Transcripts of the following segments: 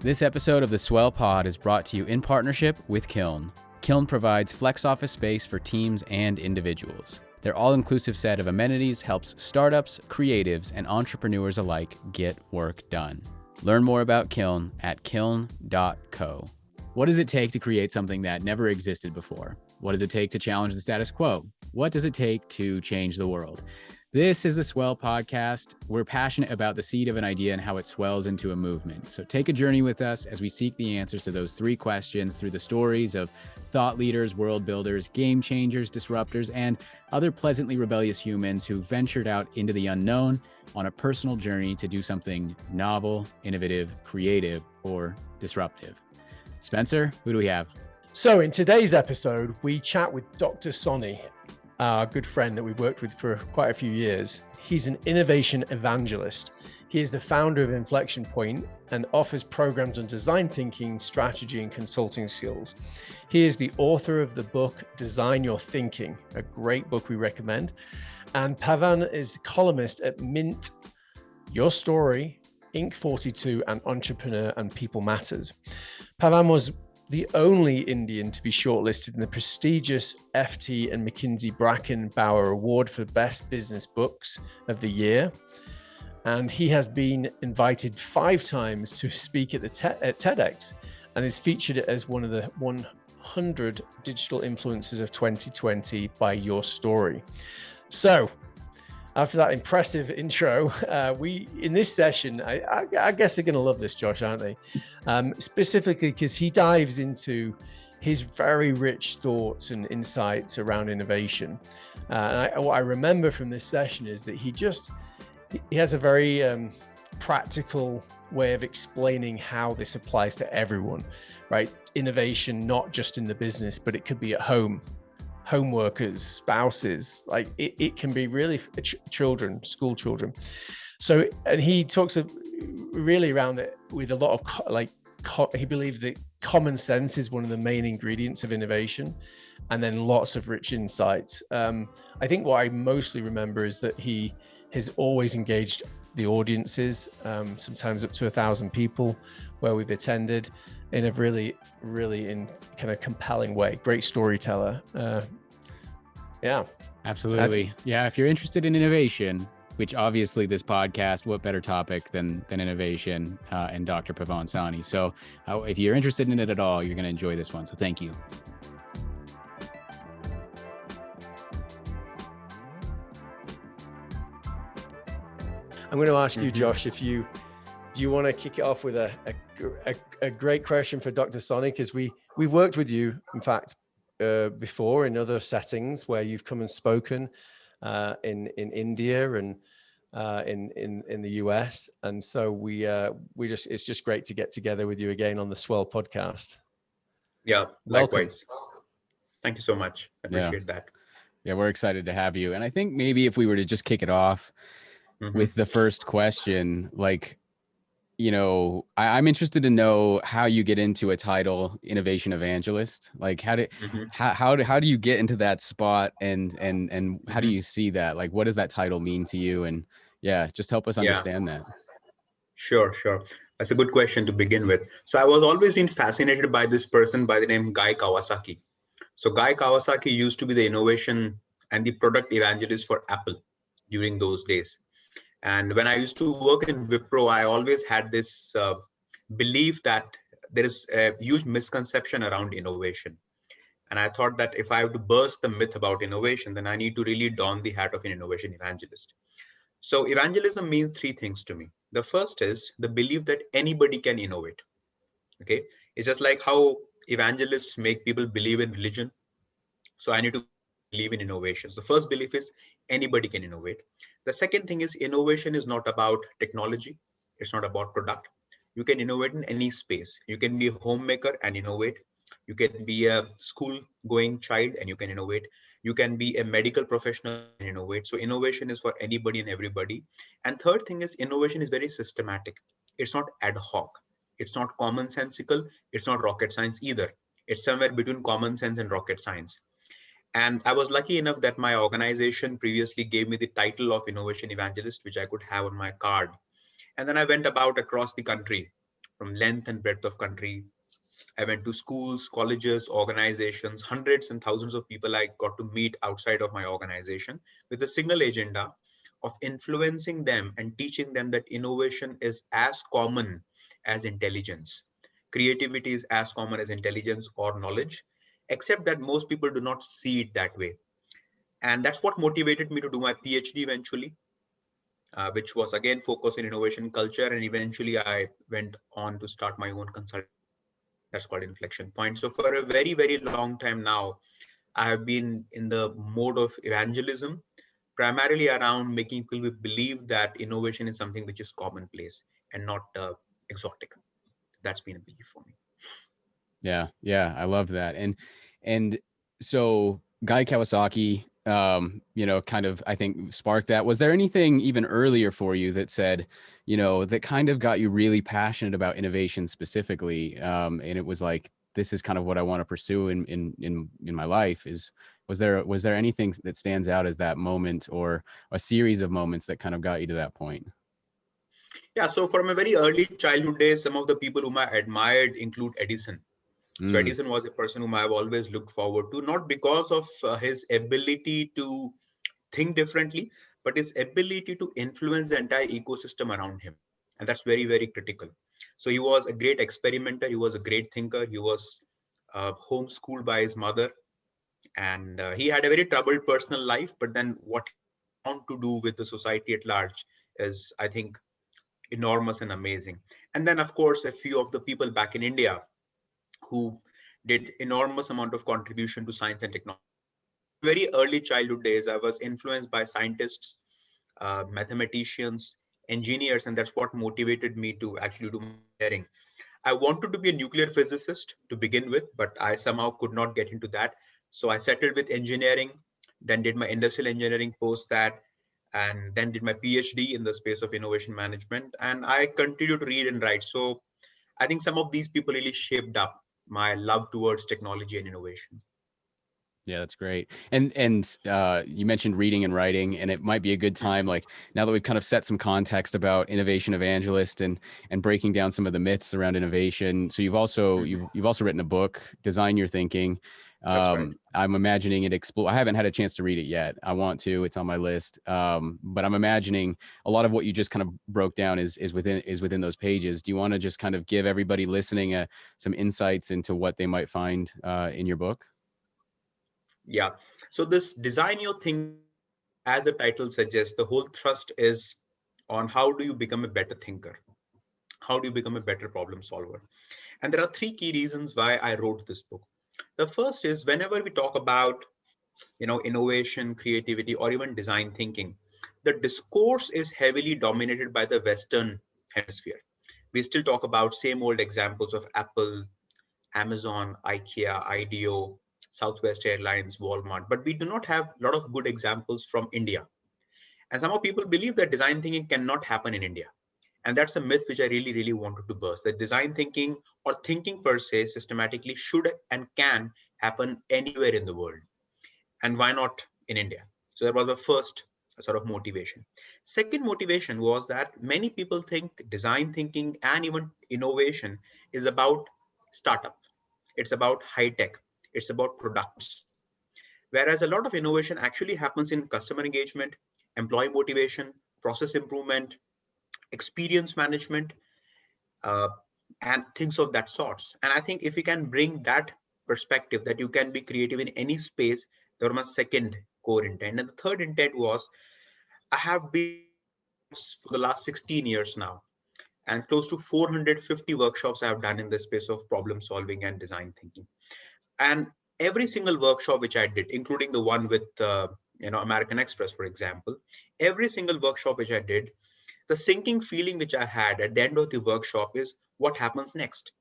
This episode of the Swell Pod is brought to you in partnership with Kiln. Kiln provides flex office space for teams and individuals. Their all-inclusive set of amenities helps startups, creatives, and entrepreneurs alike get work done. Learn more about Kiln at kiln.co. What does it take to create something that never existed before? What does it take to challenge the status quo? What does it take to change the world? This is the Swell Podcast. We're passionate about the seed of an idea and how it swells into a movement. So take a journey with us as we seek the answers to those three questions through the stories of thought leaders, world builders, game changers, disruptors, and other pleasantly rebellious humans who ventured out into the unknown on a personal journey to do something novel, innovative, creative, or disruptive. Spencer, who do we have? So in today's episode, we chat with Dr. Soni, our good friend that we've worked with for quite a few years. He's an innovation evangelist. He is the founder of Inflexion Point and offers programs on design thinking, strategy, and consulting skills. He is the author of the book, Design Your Thinking, a great book we recommend. And Pavan is the columnist at Mint, YourStory, Inc. 42, and Entrepreneur and People Matters. Pavan was the only Indian to be shortlisted in the prestigious FT and McKinsey Bracken Bower Award for Best Business Books of the Year. And he has been invited 5 times to speak at TEDx and is featured as one of the 100 digital influencers of 2020 by YourStory. So, after that impressive intro, we in this session, I guess they're going to love this, Josh, aren't they? Specifically because he dives into his very rich thoughts and insights around innovation. What I remember from this session is that he has a very practical way of explaining how this applies to everyone, right? Innovation, not just in the business, but it could be at home. Home workers, spouses, like it can be really children, school children. So, and he talks really around it with a lot of he believes that common sense is one of the main ingredients of innovation, and then lots of rich insights. I think what I mostly remember is that he has always engaged the audiences, sometimes up to 1,000 people where we've attended, in a really, really in kind of compelling way. Great storyteller. Yeah. Absolutely. Yeah. If you're interested in innovation, which obviously this podcast, what better topic than innovation and Dr. Pavan Soni. So if you're interested in it at all, you're going to enjoy this one. So thank you. I'm going to ask you, Josh, do you want to kick it off with a great question for Dr. Soni? Because we worked with you, in fact, before in other settings where you've come and spoken in India and in the US, and so it's just great to get together with you again on the Swell podcast. Yeah, likewise. Thank you so much. I appreciate that. Yeah, we're excited to have you. And I think maybe if we were to just kick it off with the first question, like, you know, I'm interested to know how you get into a title, innovation evangelist. Like, how do you get into that spot, and how do you see that? Like, what does that title mean to you? And yeah, just help us understand that. Sure. That's a good question to begin with. So I was always fascinated by this person by the name Guy Kawasaki. So Guy Kawasaki used to be the innovation and the product evangelist for Apple during those days. And when I used to work in Wipro, I always had this belief that there is a huge misconception around innovation. And I thought that if I have to burst the myth about innovation, then I need to really don the hat of an innovation evangelist. So evangelism means 3 things to me. The first is the belief that anybody can innovate. Okay, it's just like how evangelists make people believe in religion. So I need to believe in innovation. So the first belief is anybody can innovate. The second thing is innovation is not about technology. It's not about product. You can innovate in any space. You can be a homemaker and innovate. You can be a school going child and you can innovate. You can be a medical professional and innovate. So innovation is for anybody and everybody. And third thing is innovation is very systematic. It's not ad hoc. It's not commonsensical. It's not rocket science either. It's somewhere between common sense and rocket science. And I was lucky enough that my organization previously gave me the title of Innovation Evangelist, which I could have on my card. And then I went about across the country from length and breadth of country. I went to schools, colleges, organizations, hundreds and thousands of people I got to meet outside of my organization with a single agenda of influencing them and teaching them that innovation is as common as intelligence. Creativity is as common as intelligence or knowledge, except that most people do not see it that way. And that's what motivated me to do my PhD eventually, which was again focused in innovation culture. And eventually I went on to start my own consulting. That's called Inflexion Point. So for a very, very long time now, I have been in the mode of evangelism, primarily around making people believe that innovation is something which is commonplace and not exotic. That's been a belief for me. Yeah, I love that. And so Guy Kawasaki, kind of, I think, sparked that. Was there anything even earlier for you that said, that kind of got you really passionate about innovation specifically? And it was like, this is kind of what I want to pursue in my life. Was there anything that stands out as that moment, or a series of moments that kind of got you to that point? Yeah, so from a very early childhood days, some of the people whom I admired include Edison. So Edison was a person whom I've always looked forward to, not because of his ability to think differently, but his ability to influence the entire ecosystem around him. And that's very, very critical. So he was a great experimenter. He was a great thinker. He was homeschooled by his mother. And he had a very troubled personal life. But then what he went on to do with the society at large is, I think, enormous and amazing. And then, of course, a few of the people back in India who did enormous amount of contribution to science and technology. Very early childhood days, I was influenced by scientists, mathematicians, engineers, and that's what motivated me to actually do engineering. I wanted to be a nuclear physicist to begin with, but I somehow could not get into that. So I settled with engineering, then did my industrial engineering post that, and then did my PhD in the space of innovation management. And I continue to read and write. So I think some of these people really shaped up my love towards technology and innovation. Yeah, that's great. And you mentioned reading and writing, and it might be a good time, like now that we've kind of set some context about innovation evangelist and breaking down some of the myths around innovation. So you've also written a book, Design Your Thinking. That's right. I'm imagining it I haven't had a chance to read it yet. I want to. It's on my list. But I'm imagining a lot of what you just kind of broke down is within those pages. Do you want to just kind of give everybody listening some insights into what they might find in your book? Yeah. So this design your thing, as the title suggests, the whole thrust is on how do you become a better thinker? How do you become a better problem solver? And there are three key reasons why I wrote this book. The first is whenever we talk about, innovation, creativity, or even design thinking, the discourse is heavily dominated by the Western hemisphere. We still talk about same old examples of Apple, Amazon, IKEA, IDEO, Southwest Airlines, Walmart, but we do not have a lot of good examples from India. And somehow people believe that design thinking cannot happen in India. And that's a myth which I really, really wanted to burst, that design thinking or thinking per se systematically should and can happen anywhere in the world. And why not in India? So that was the first sort of motivation. Second motivation was that many people think design thinking and even innovation is about startup. It's about high tech. It's about products. Whereas a lot of innovation actually happens in customer engagement, employee motivation, process improvement, experience management, uh, and things of that sorts. And I think if we can bring that perspective that you can be creative in any space, that was my second core intent. And the third intent was I have been for the last 16 years now, and close to 450 workshops I have done in the space of problem solving and design thinking. And every single workshop which I did, including the one with American Express, for example, every single workshop which I did, the sinking feeling which I had at the end of the workshop is what happens next.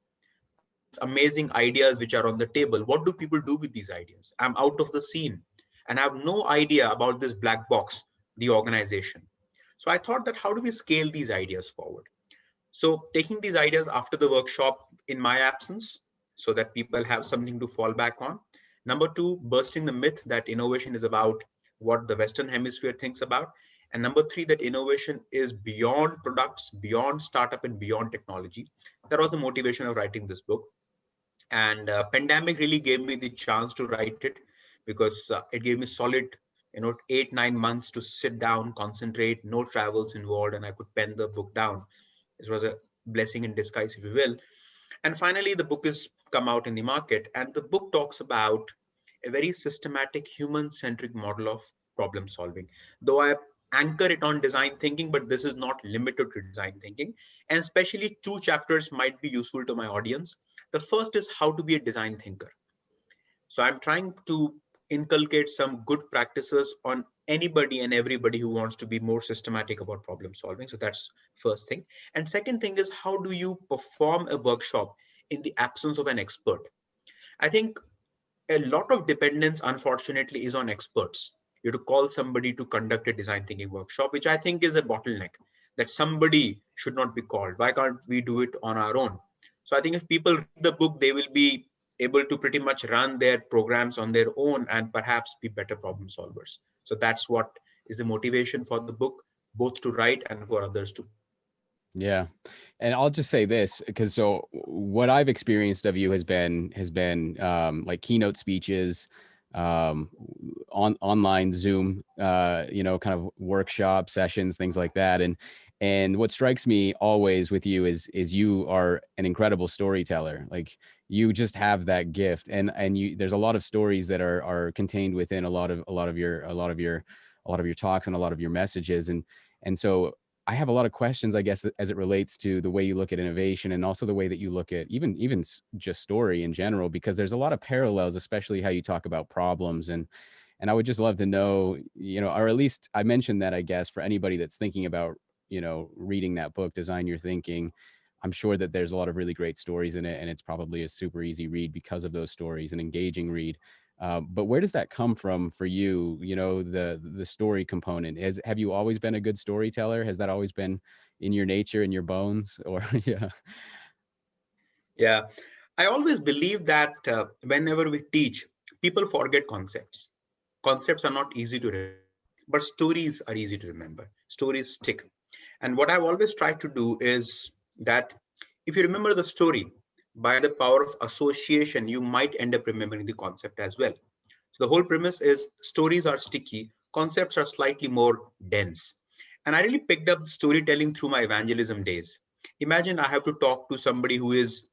These amazing ideas which are on the table, what do people do with these ideas? I'm out of the scene and I have no idea about this black box, the organization. So I thought that how do we scale these ideas forward? So taking these ideas after the workshop in my absence so that people have something to fall back on. Number two, bursting the myth that innovation is about what the Western hemisphere thinks about. And number three, that innovation is beyond products, beyond startup, and beyond technology. That was the motivation of writing this book. And pandemic really gave me the chance to write it, because it gave me solid 8-9 months to sit down, concentrate, no travels involved, and I could pen the book down. This was a blessing in disguise, if you will. And finally, the book has come out in the market, and the book talks about a very systematic, human-centric model of problem solving. Though I anchor it on design thinking, but this is not limited to design thinking. And especially two chapters might be useful to my audience. The first is how to be a design thinker. So I'm trying to inculcate some good practices on anybody and everybody who wants to be more systematic about problem solving. So that's first thing. And second thing is, how do you perform a workshop in the absence of an expert? I think a lot of dependence, unfortunately, is on experts. You have to call somebody to conduct a design thinking workshop, which I think is a bottleneck, that somebody should not be called. Why can't we do it on our own? So I think if people read the book, they will be able to pretty much run their programs on their own and perhaps be better problem solvers. So that's what is the motivation for the book, both to write and for others to. Yeah. And I'll just say this, because so what I've experienced of you has been like keynote speeches, online Zoom, kind of workshop sessions, things like that. And what strikes me always with you is you are an incredible storyteller. Like, you just have that gift, and you, there's a lot of stories that are contained within a lot of your talks and a lot of your messages. And so I have a lot of questions, I guess, as it relates to the way you look at innovation, and also the way that you look at even just story in general, because there's a lot of parallels, especially how you talk about problems. And I would just love to know, or at least I mentioned that, I guess, for anybody that's thinking about, reading that book, Design Your Thinking. I'm sure that there's a lot of really great stories in it, and it's probably a super easy read because of those stories, an engaging read. But where does that come from for you? The story component. Have you always been a good storyteller? Has that always been in your nature, in your bones? Or yeah. Yeah, I always believe that whenever we teach, people forget concepts. Concepts are not easy to remember, but stories are easy to remember. Stories stick. And what I've always tried to do is that if you remember the story, by the power of association, you might end up remembering the concept as well. So the whole premise is stories are sticky, concepts are slightly more dense. And I really picked up storytelling through my evangelism days. Imagine I have to talk to somebody who is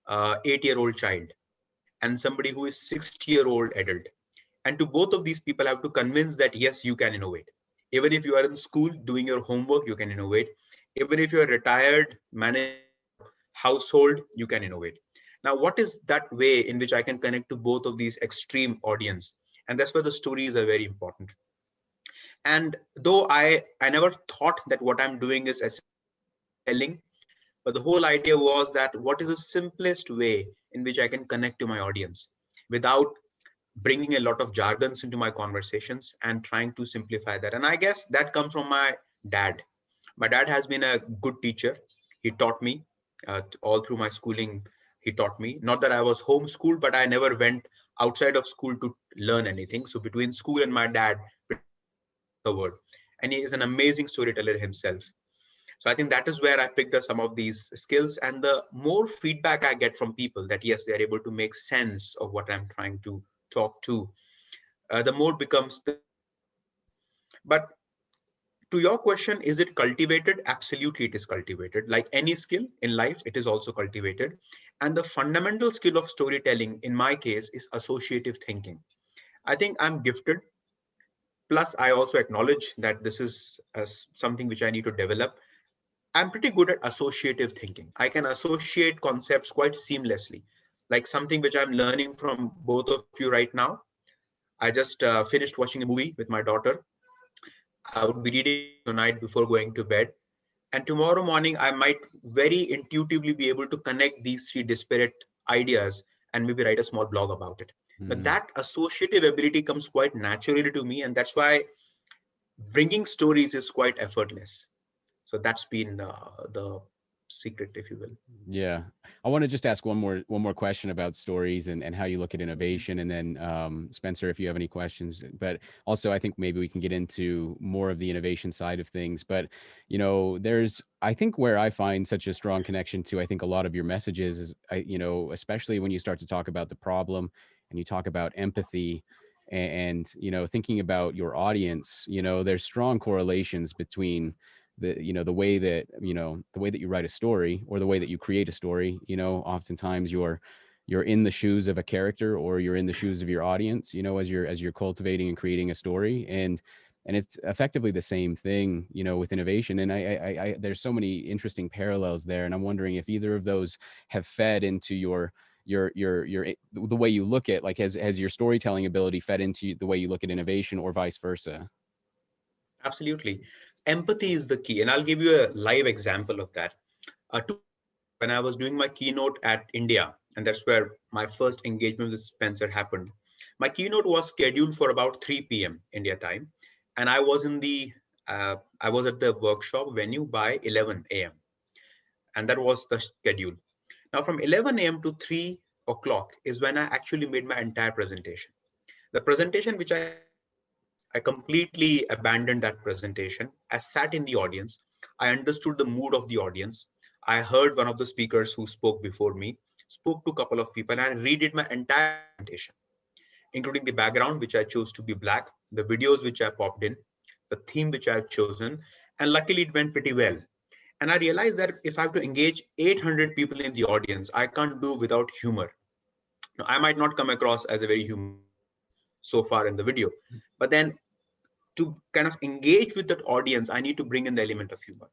8-year-old child and somebody who is 60-year-old adult. And to both of these people, I have to convince that, yes, you can innovate. Even if you are in school doing your homework, you can innovate. Even if you're retired, managing household, you can innovate. Now, what is that way in which I can connect to both of these extreme audience? And that's where the stories are very important. And though I never thought that what I'm doing is telling, but the whole idea was that what is the simplest way in which I can connect to my audience without bringing a lot of jargons into my conversations, and trying to simplify that. And I guess that comes from my dad. My dad has been a good teacher. He taught me all through my schooling. He taught me, not that I was homeschooled, but I never went outside of school to learn anything. So between school and my dad, covered. And he is an amazing storyteller himself. So I think that is where I picked up some of these skills. And the more feedback I get from people that, yes, they're able to make sense of what I'm trying to talk to, the more becomes the. But to your question, is it cultivated? Absolutely, it is cultivated. Like any skill in life, it is also cultivated. And the fundamental skill of storytelling, in my case, is associative thinking. I think I'm gifted. Plus, I also acknowledge that this is something which I need to develop. I'm pretty good at associative thinking. I can associate concepts quite seamlessly, like something which I'm learning from both of you right now. I just finished watching a movie with my daughter. I would be reading tonight before going to bed. And tomorrow morning, I might very intuitively be able to connect these three disparate ideas and maybe write a small blog about it. But that associative ability comes quite naturally to me. And that's why bringing stories is quite effortless. So that's been the secret, if you will. Yeah. I want to just ask one more question about stories and how you look at innovation. And then Spencer, if you have any questions, but also I think maybe we can get into more of the innovation side of things. But, I think where I find such a strong connection to, I think a lot of your messages is, especially when you start to talk about the problem and you talk about empathy and thinking about your audience, there's strong correlations between the way that you write a story or the way that you create a story. Oftentimes you're in the shoes of a character or you're in the shoes of your audience, as you're cultivating and creating a story. And it's effectively the same thing, with innovation. And I there's so many interesting parallels there. And I'm wondering if either of those have fed into the way you look at, like, has your storytelling ability fed into the way you look at innovation or vice versa? Absolutely. Empathy is the key. And I'll give you a live example of that. When I was doing my keynote at India, and that's where my first engagement with Spencer happened. My keynote was scheduled for about 3 p.m. India time. And I was at the workshop venue by 11 a.m. And that was the schedule. Now from 11 a.m. to 3 o'clock is when I actually made my entire presentation. The presentation which I completely abandoned that presentation. I sat in the audience. I understood the mood of the audience. I heard one of the speakers who spoke before me, spoke to a couple of people, and I redid my entire presentation, including the background, which I chose to be black, the videos which I popped in, the theme which I've chosen. And luckily it went pretty well. And I realized that if I have to engage 800 people in the audience, I can't do without humor. Now, I might not come across as a very human so far in the video, but then to kind of engage with that audience, I need to bring in the element of humor.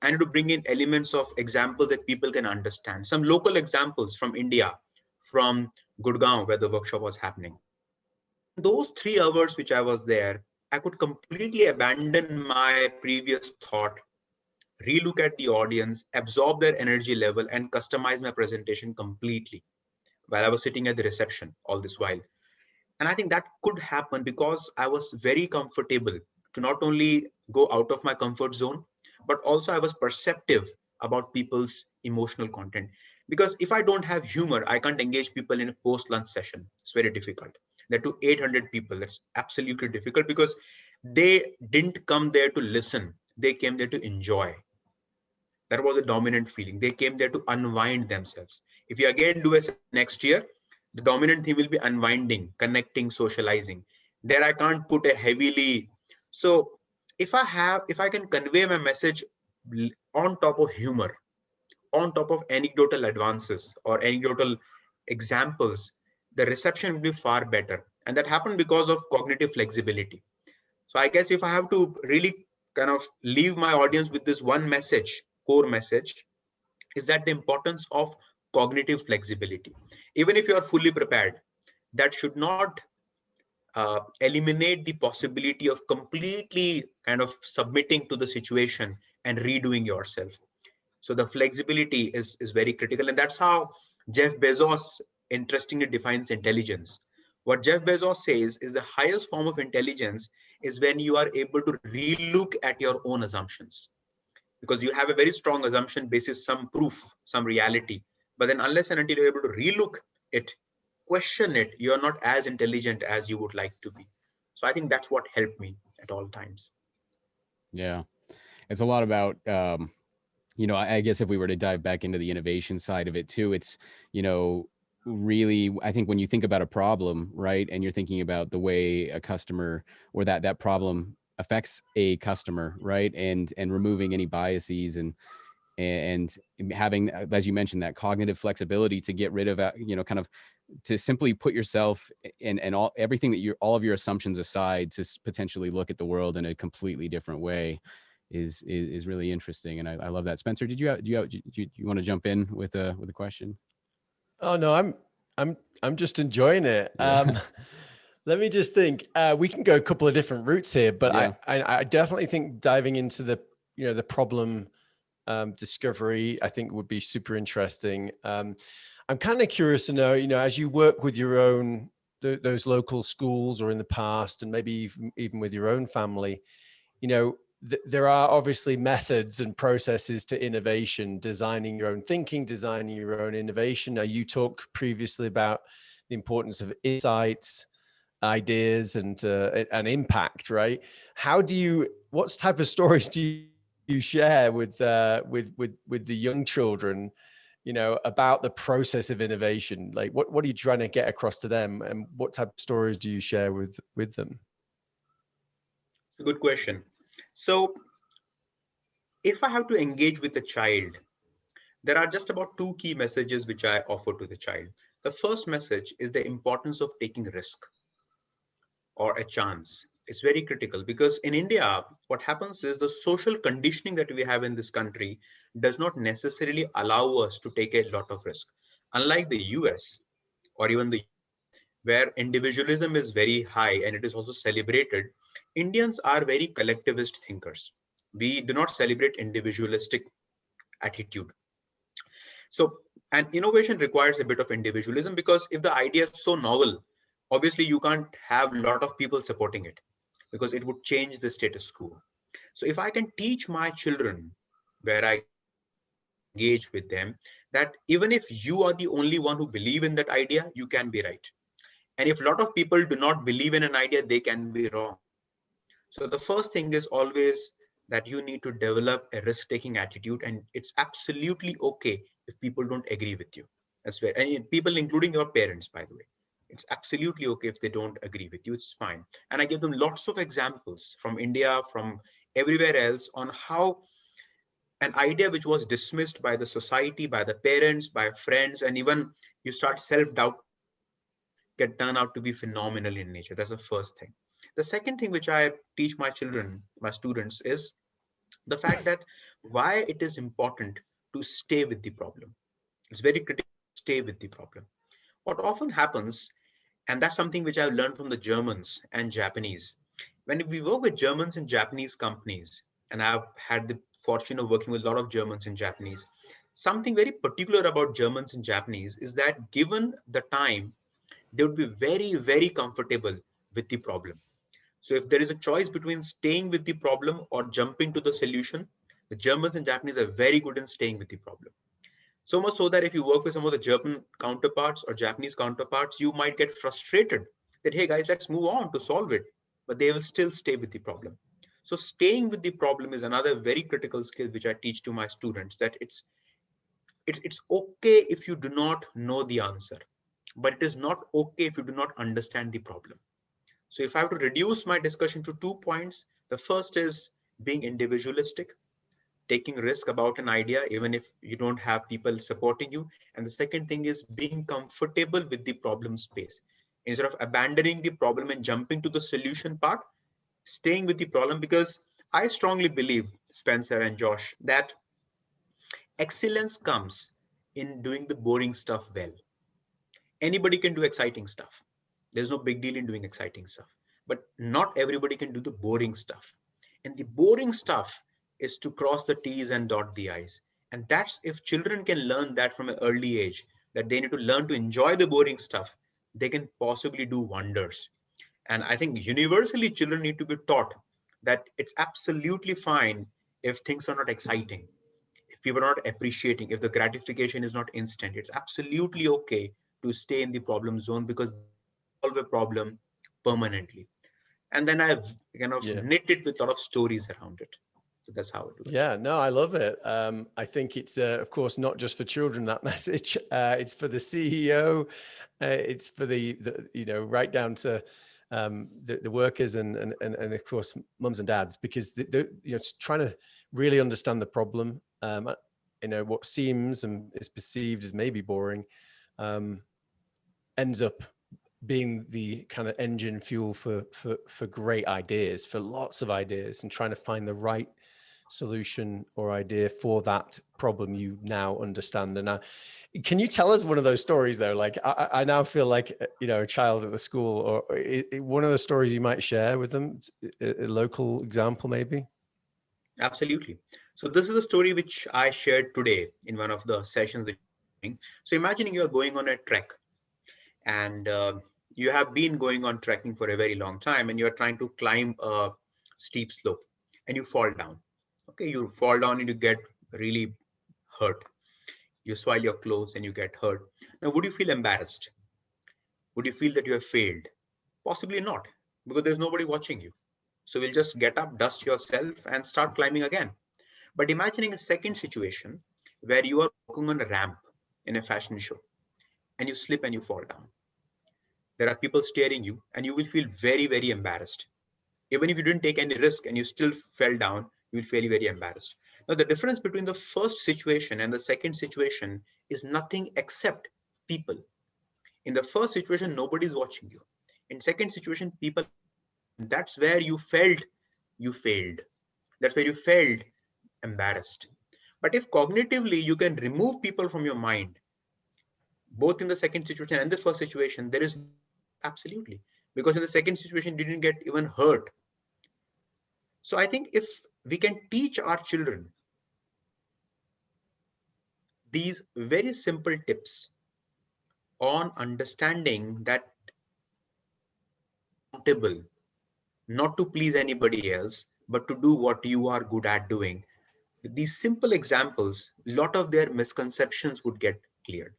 I need to bring in elements of examples that people can understand. Some local examples from India, from Gurgaon, where the workshop was happening. In those 3 hours which I was there, I could completely abandon my previous thought, relook at the audience, absorb their energy level, and customize my presentation completely while I was sitting at the reception all this while. And I think that could happen because I was very comfortable to not only go out of my comfort zone, but also I was perceptive about people's emotional content. Because if I don't have humor, I can't engage people in a post-lunch session. It's very difficult. There to 800 people, that's absolutely difficult because they didn't come there to listen. They came there to enjoy. That was a dominant feeling. They came there to unwind themselves. If you again do a next year, the dominant theme will be unwinding, connecting, socializing. There I can't put a heavily. So if I can convey my message on top of humor, on top of anecdotal advances or anecdotal examples, the reception will be far better. And that happened because of cognitive flexibility. So I guess if I have to really kind of leave my audience with this one message, core message, is that the importance of cognitive flexibility. Even if you are fully prepared, that should not eliminate the possibility of completely kind of submitting to the situation and redoing yourself. So the flexibility is very critical. And that's how Jeff Bezos interestingly defines intelligence. What Jeff Bezos says is the highest form of intelligence is when you are able to relook at your own assumptions, because you have a very strong assumption basis some proof, some reality. But then unless and until you're able to relook it, question it, you're not as intelligent as you would like to be. So I think that's what helped me at all times. Yeah. It's a lot about, I guess if we were to dive back into the innovation side of it too, it's, really, I think when you think about a problem, right, and you're thinking about the way a customer or that problem affects a customer, right, and removing any biases and having, as you mentioned, that cognitive flexibility to get rid of, kind of to simply put yourself and everything that all of your assumptions aside to potentially look at the world in a completely different way is really interesting. And I love that. Spencer, do you want to jump in with a question? Oh no, I'm just enjoying it. Yeah. Let me just think. We can go a couple of different routes here, but Yeah. I definitely think diving into the problem discovery, I think would be super interesting. I'm kind of curious to know, as you work with your own those local schools or in the past, and maybe even with your own family, there are obviously methods and processes to innovation, designing your own thinking, designing your own innovation. Now, you talked previously about the importance of insights, ideas, and impact, right? What type of stories do you share with the young children, about the process of innovation? Like, what are you trying to get across to them, and what type of stories do you share with them? It's a good question. So if I have to engage with a child, there are just about two key messages which I offer to the child. The first message is the importance of taking risk or a chance. It's very critical because in India, what happens is the social conditioning that we have in this country does not necessarily allow us to take a lot of risk. Unlike the US or even the where individualism is very high and it is also celebrated, Indians are very collectivist thinkers. We do not celebrate individualistic attitude. So, and innovation requires a bit of individualism because if the idea is so novel, obviously you can't have a lot of people supporting it because it would change the status quo. So if I can teach my children where I engage with them, that even if you are the only one who believe in that idea, you can be right. And if a lot of people do not believe in an idea, they can be wrong. So the first thing is always that you need to develop a risk-taking attitude, and it's absolutely okay if people don't agree with you. That's where, and people, including your parents, by the way, it's absolutely okay if they don't agree with you. It's fine. And I give them lots of examples from India, from everywhere else, on how an idea which was dismissed by the society, by the parents, by friends, and even you start self-doubt, can turn out to be phenomenal in nature. That's the first thing. The second thing which I teach my children, my students, is the fact that why it is important to stay with the problem. It's very critical to stay with the problem. What often happens, and that's something which I've learned from the Germans and Japanese, when we work with Germans and Japanese companies, and I've had the fortune of working with a lot of Germans and Japanese, something very particular about Germans and Japanese is that given the time, they would be very, very comfortable with the problem. So if there is a choice between staying with the problem or jumping to the solution, the Germans and Japanese are very good in staying with the problem. So much so that if you work with some of the German counterparts or Japanese counterparts, you might get frustrated that, hey guys, let's move on to solve it, but they will still stay with the problem. So staying with the problem is another very critical skill which I teach to my students, that it's okay if you do not know the answer, but it is not okay if you do not understand the problem. So if I have to reduce my discussion to 2 points, the first is being individualistic, taking risk about an idea, even if you don't have people supporting you. And the second thing is being comfortable with the problem space. Instead of abandoning the problem and jumping to the solution part, staying with the problem, because I strongly believe, Spencer and Josh, that excellence comes in doing the boring stuff well. Anybody can do exciting stuff. There's no big deal in doing exciting stuff, but not everybody can do the boring stuff. And the boring stuff is to cross the T's and dot the I's. And that's, if children can learn that from an early age, that they need to learn to enjoy the boring stuff, they can possibly do wonders. And I think universally children need to be taught that it's absolutely fine if things are not exciting, if people are not appreciating, if the gratification is not instant. It's absolutely okay to stay in the problem zone because solve a problem permanently. And then I've kind of knit it with a lot of stories around it. So that's how I do it. Yeah, no, I love it. I think it's, of course, not just for children, that message. It's for the CEO. It's for the right down to the workers and of course, mums and dads, because it's trying to really understand the problem. What seems and is perceived as maybe boring ends up being the kind of engine fuel for great ideas, for lots of ideas, and trying to find the right solution or idea for that problem you now understand. And can you tell us one of those stories though? Like I now feel like, a child at the school, or one of the stories you might share with them, a local example maybe? Absolutely. So this is a story which I shared today in one of the sessions. So imagining you're going on a trek, and you have been going on trekking for a very long time, and you're trying to climb a steep slope, and you fall down. Okay, you fall down and you get really hurt. You soil your clothes and you get hurt. Now, would you feel embarrassed? Would you feel that you have failed? Possibly not, because there's nobody watching you. So we'll just get up, dust yourself, and start climbing again. But imagining a second situation where you are walking on a ramp in a fashion show and you slip and you fall down. There are people staring you and you will feel very, very embarrassed. Even if you didn't take any risk and you still fell down, you will feel very embarrassed. Now, the difference between the first situation and the second situation is nothing except people. In the first situation, nobody's watching you. In second situation, people, that's where you felt you failed. That's where you felt embarrassed. But if cognitively you can remove people from your mind, both in the second situation and the first situation, there is absolutely, because in the second situation, you didn't get even hurt. So I think if we can teach our children these very simple tips on understanding that accountable, not to please anybody else, but to do what you are good at doing. With these simple examples, a lot of their misconceptions would get cleared.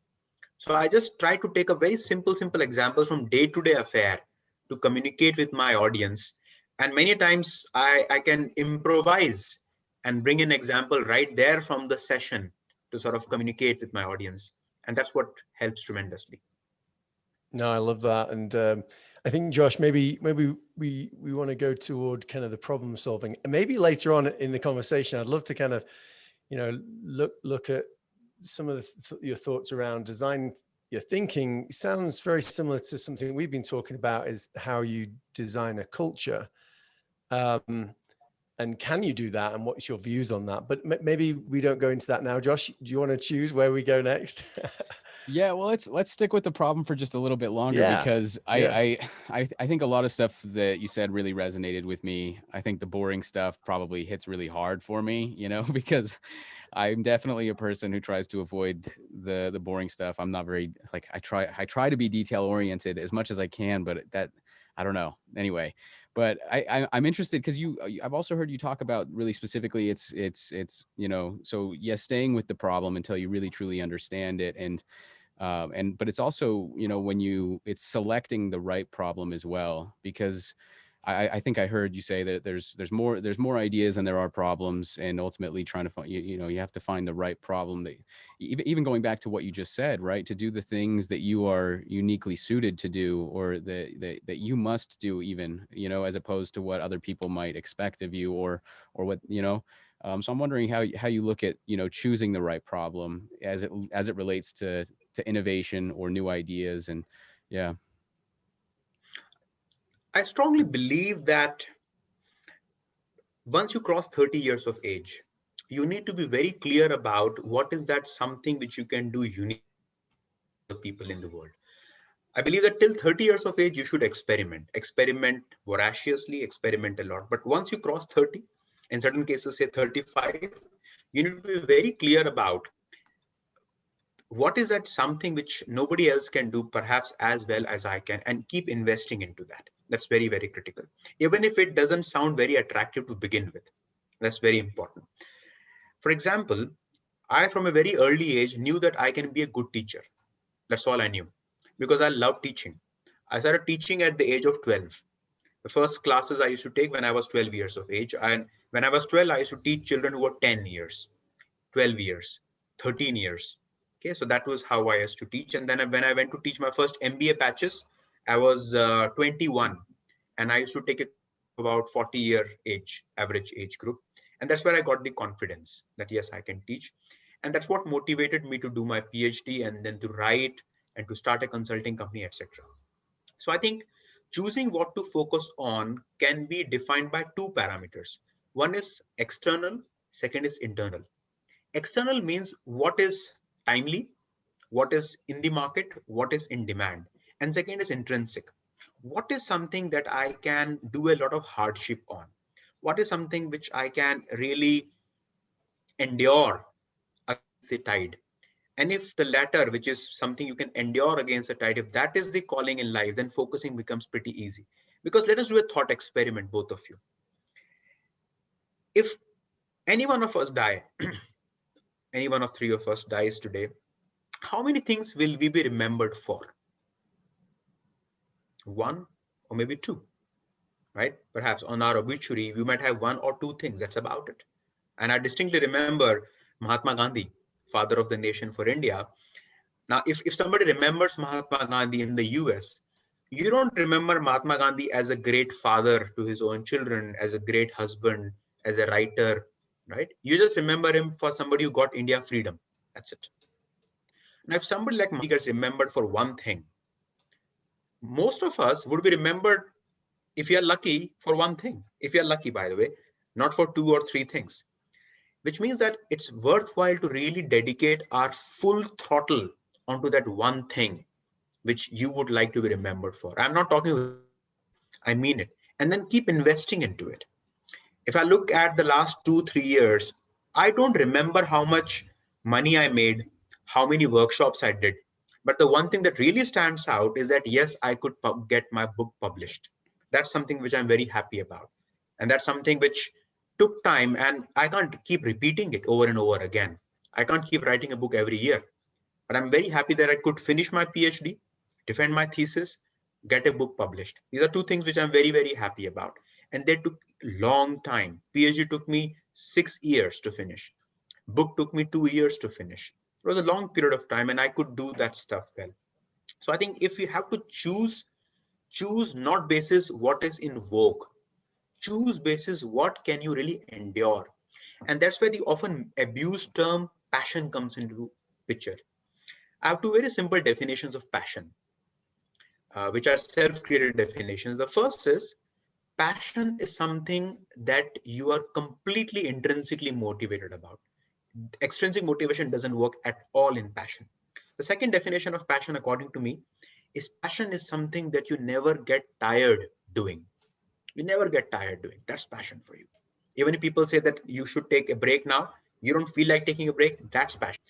So I just try to take a very simple examples from day-to-day affair to communicate with my audience. And many times I can improvise and bring an example right there from the session to sort of communicate with my audience. And that's what helps tremendously. No, I love that. And I think, Josh, maybe we want to go toward kind of the problem solving. And maybe later on in the conversation, I'd love to kind of, look at some of your thoughts around design. Your thinking sounds very similar to something we've been talking about, is how you design a culture. And can you do that? And what's your views on that? But maybe we don't go into that now. Josh, do you want to choose where we go next? Yeah, well, let's stick with the problem for just a little bit longer, because I think a lot of stuff that you said really resonated with me. I think the boring stuff probably hits really hard for me, because I'm definitely a person who tries to avoid the boring stuff. I'm not very, like, I try to be detail oriented as much as I can, but that, I don't know. Anyway, but I'm interested because I've also heard you talk about really specifically, it's so yes, staying with the problem until you really truly understand it. But it's also, when it's selecting the right problem as well, because I think I heard you say that there's more ideas than there are problems, and ultimately trying to find, you have to find the right problem, that even going back to what you just said, right, to do the things that you are uniquely suited to do, or that you must do, even, as opposed to what other people might expect of you, or what, so I'm wondering how you look at, choosing the right problem as it relates to innovation or new ideas. And yeah. I strongly believe that once you cross 30 years of age, you need to be very clear about what is that something which you can do unique to people in the world. I believe that till 30 years of age, you should experiment voraciously, experiment a lot. But once you cross 30, in certain cases, say 35, you need to be very clear about what is that something which nobody else can do perhaps as well as I can, and keep investing into that. That's very, very critical. Even if it doesn't sound very attractive to begin with, that's very important. For example, I from a very early age knew that I can be a good teacher. That's all I knew, because I love teaching. I started teaching at the age of 12. The first classes I used to take when I was 12 years of age. And when I was 12, I used to teach children who were 10 years, 12 years, 13 years. Okay, so that was how I used to teach. And then when I went to teach my first MBA batches, I was 21, and I used to take it about 40-year average age group. And that's where I got the confidence that yes, I can teach. And that's what motivated me to do my PhD, and then to write and to start a consulting company, etc. So I think choosing what to focus on can be defined by two parameters. One is external, second is internal. External means what is timely, what is in the market, what is in demand. And second is intrinsic. What is something that I can do a lot of hardship on? What is something which I can really endure against the tide? And if the latter, which is something you can endure against the tide, if that is the calling in life, then focusing becomes pretty easy. Because let us do a thought experiment, both of you. If any one of us die, any one of three of us dies today, how many things will we be remembered for? One or maybe two, right? Perhaps on our obituary, we might have one or two things. That's about it. And I distinctly remember Mahatma Gandhi, father of the nation for India. Now, if somebody remembers Mahatma Gandhi in the US, you don't remember Mahatma Gandhi as a great father to his own children, as a great husband, as a writer, right? You just remember him for somebody who got India freedom. That's it. Now, if somebody like Gandhi gets remembered for one thing, most of us would be remembered, if you're lucky, for one thing. If you're lucky, by the way, not for two or three things, which means that it's worthwhile to really dedicate our full throttle onto that one thing which you would like to be remembered for. I'm not talking, I mean it. And then keep investing into it. If I look at the last 2 3 years, I don't remember how much money I made, how many workshops I did. But the one thing that really stands out is that yes, I could get my book published. That's something which I'm very happy about. And that's something which took time, and I can't keep repeating it over and over again. I can't keep writing a book every year. But I'm very happy that I could finish my PhD, defend my thesis, get a book published. These are two things which I'm very, very happy about. And they took a long time. PhD took me 6 years to finish. Book took me 2 years to finish. It was a long period of time, and I could do that stuff well. So I think if you have to choose not basis what is in vogue. Choose basis what can you really endure. And that's where the often abused term passion comes into picture. I have two very simple definitions of passion, which are self-created definitions. The first is passion is something that you are completely intrinsically motivated about. Extrinsic motivation doesn't work at all in passion. The second definition of passion, according to me, is passion is something that you never get tired doing. You never get tired doing. That's passion for you. Even if people say that you should take a break now, you don't feel like taking a break, that's passion.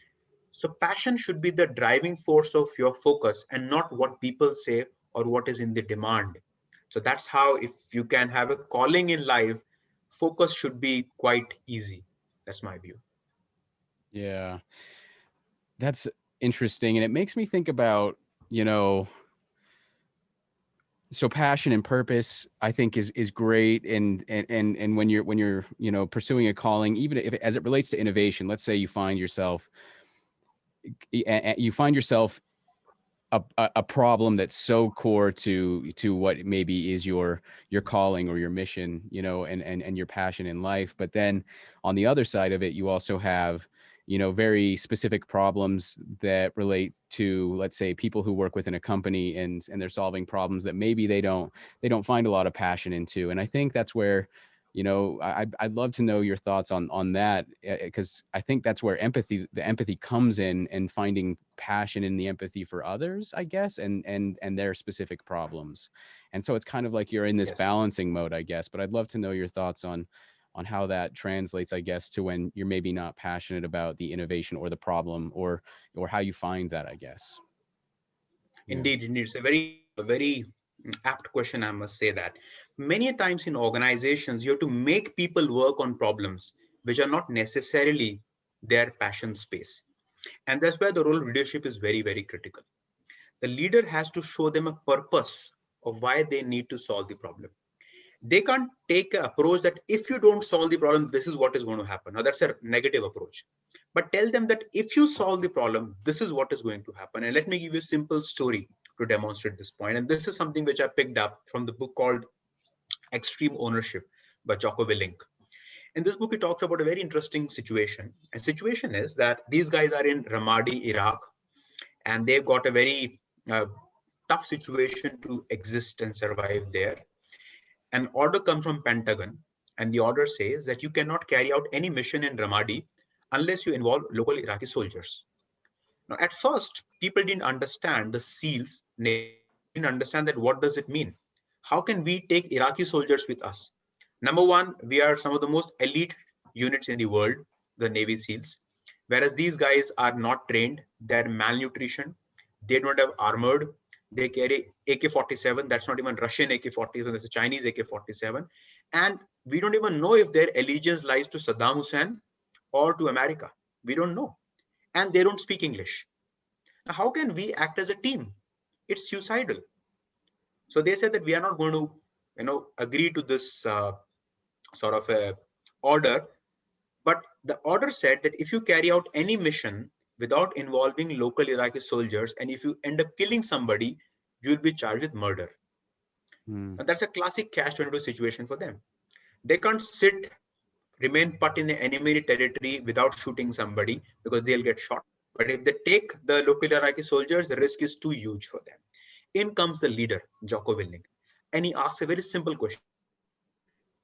So passion should be the driving force of your focus and not what people say or what is in the demand. So that's how, if you can have a calling in life, focus should be quite easy. That's my view. Yeah, that's interesting. And it makes me think about, you know, so passion and purpose, I think is great. And when you're, you know, pursuing a calling, even if as it relates to innovation, let's say you find yourself a problem that's so core to what maybe is your calling or your mission, you know, and your passion in life. But then on the other side of it, you also have, you know, very specific problems that relate to, let's say, people who work within a company, and they're solving problems that maybe they don't find a lot of passion into. And I think that's where, you know, I'd love to know your thoughts on that, because I think that's where the empathy comes in, and finding passion in the empathy for others, I guess, and their specific problems. And so it's kind of like you're in this Yes. balancing mode, I guess. But I'd love to know your thoughts on how that translates, I guess, to when you're maybe not passionate about the innovation or the problem, or how you find that, I guess. Yeah. Indeed, it's a very apt question. I must say that many times in organizations, you have to make people work on problems which are not necessarily their passion space. And that's where the role of leadership is very, very critical. The leader has to show them a purpose of why they need to solve the problem. They can't take an approach that if you don't solve the problem, this is what is going to happen. Now, that's a negative approach. But tell them that if you solve the problem, this is what is going to happen. And let me give you a simple story to demonstrate this point. And this is something which I picked up from the book called Extreme Ownership by Jocko Willink. In this book, he talks about a very interesting situation. And situation is that these guys are in Ramadi, Iraq, and they've got a very tough situation to exist and survive there. An order comes from Pentagon, and the order says that you cannot carry out any mission in Ramadi unless you involve local Iraqi soldiers. Now, at first, people didn't understand the SEALs. They didn't understand that what does it mean? How can we take Iraqi soldiers with us? Number one, we are some of the most elite units in the world, the Navy SEALs, whereas these guys are not trained, they're malnutrition, they don't have armored, they carry AK-47, that's not even Russian AK-47, that's a Chinese AK-47. And We don't even know if their allegiance lies to Saddam Hussein or to America. We don't know. And they don't speak English. Now, how can we act as a team? It's suicidal. So they said that we are not going to, agree to this sort of a order. But the order said that if you carry out any mission without involving local Iraqi soldiers, and if you end up killing somebody, you'll be charged with murder. And that's a classic catch-22 situation for them. They can't remain put in the enemy territory without shooting somebody because they'll get shot. But if they take the local Iraqi soldiers, the risk is too huge for them. In comes the leader, Jocko Willink, and he asks a very simple question.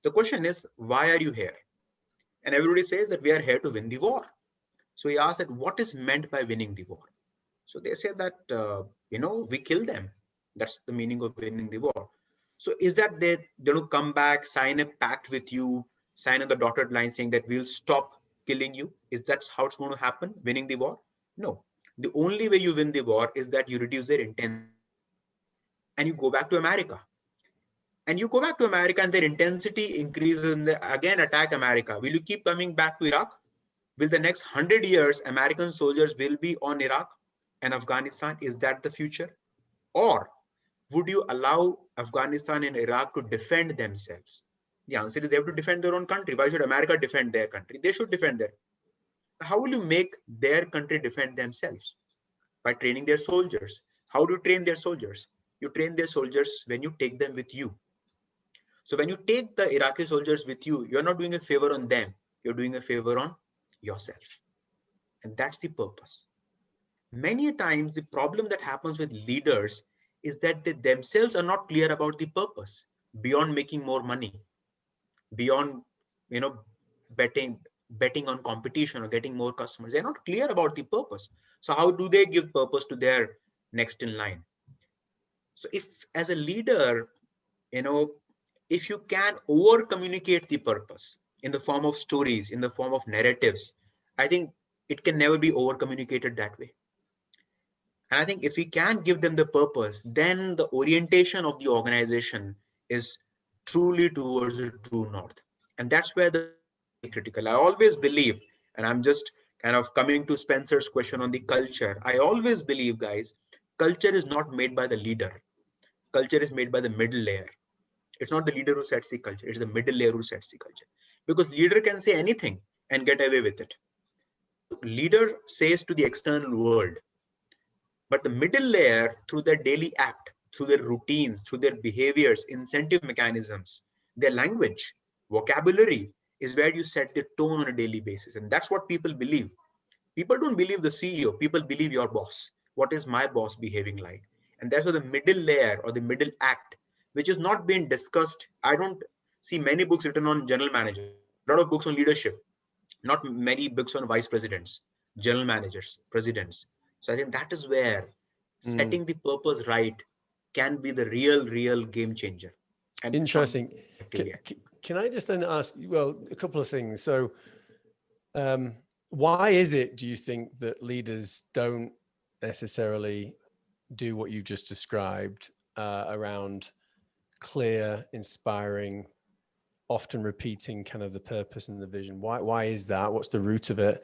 The question is, why are you here? And everybody says that we are here to win the war. So he asked that what is meant by winning the war? So they say that, we kill them. That's the meaning of winning the war. So is that they're going to come back, sign a pact with you, sign on the dotted line saying that we'll stop killing you? Is that how it's going to happen, winning the war? No. The only way you win the war is that you reduce their intensity and you go back to America. And you go back to America and their intensity increases and they again attack America. Will you keep coming back to Iraq? Will the next 100 years, American soldiers will be on Iraq and Afghanistan? Is that the future? Or would you allow Afghanistan and Iraq to defend themselves? The answer is they have to defend their own country. Why should America defend their country? They should defend their country. How will you make their country defend themselves? By training their soldiers. How do you train their soldiers? You train their soldiers when you take them with you. So when you take the Iraqi soldiers with you, you're not doing a favor on them. You're doing a favor on yourself. And that's the purpose. Many times, the problem that happens with leaders is that they themselves are not clear about the purpose beyond making more money, beyond, betting on competition or getting more customers. They're not clear about the purpose. So how do they give purpose to their next in line? So if as a leader, if you can over communicate the purpose in the form of stories, in the form of narratives, I think it can never be over communicated that way. And I think if we can give them the purpose, then the orientation of the organization is truly towards the true north. And that's where the purpose is very critical. I always believe, and I'm just kind of coming to Spencer's question on the culture. I always believe, guys, culture is not made by the leader. Culture is made by the middle layer. It's not the leader who sets the culture. It's the middle layer who sets the culture. Because leader can say anything and get away with it. Leader says to the external world, but the middle layer, through their daily act, through their routines, through their behaviors, incentive mechanisms, their language, vocabulary, is where you set the tone on a daily basis. And that's what people believe. People don't believe the CEO. People believe your boss. What is my boss behaving like? And that's where the middle layer or the middle act, which is not being discussed. I don't see many books written on general managers, a lot of books on leadership, not many books on vice presidents, general managers, presidents. So I think that is where setting the purpose right can be the real game changer. And interesting. Can I just then ask, well, a couple of things. So why is it, do you think, that leaders don't necessarily do what you just described around clear, inspiring, often repeating kind of the purpose and the vision? Why is that? What's the root of it?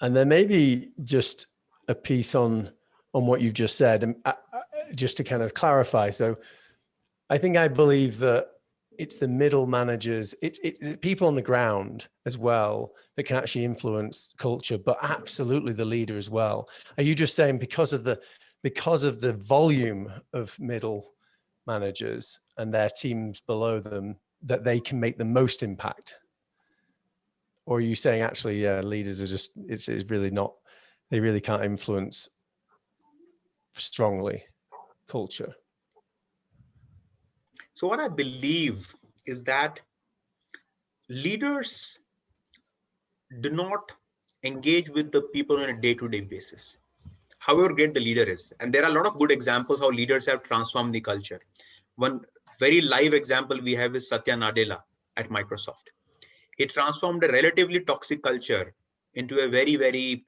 And then maybe just a piece on what you've just said, and just to kind of clarify. So I believe that it's the middle managers, it's people on the ground as well that can actually influence culture, but absolutely the leader as well. Are you just saying because of the volume of middle managers and their teams below them that they can make the most impact? Or are you saying actually, leaders are just, it's really not, they really can't influence strongly culture? So what I believe is that leaders do not engage with the people on a day-to-day basis, however great the leader is. And there are a lot of good examples how leaders have transformed the culture. One very live example we have is Satya Nadella at Microsoft. He transformed a relatively toxic culture into a very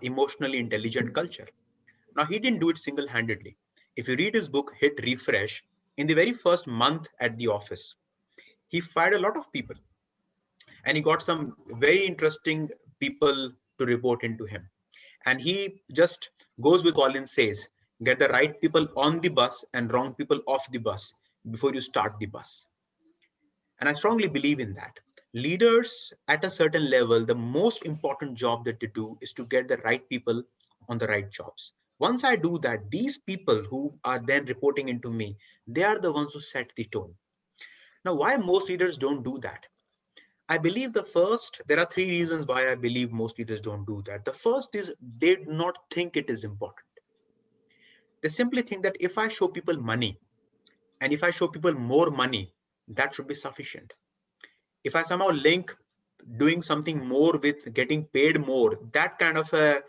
emotionally intelligent culture. Now, he didn't do it single-handedly. If you read his book, Hit Refresh, in the very first month at the office, He fired a lot of people, and he got some very interesting people to report into him. And he just goes with Collins says, get the right people on the bus and wrong people off the bus before you start the bus. And I strongly believe in that. Leaders at a certain level, the most important job that they do is to get the right people on the right jobs. Once I do that, these people who are then reporting into me, they are the ones who set the tone. Now, why most leaders don't do that? I believe there are three reasons why I believe most leaders don't do that. The first is they do not think it is important. They simply think that if I show people money and if I show people more money, that should be sufficient. If I somehow link doing something more with getting paid more, that kind of a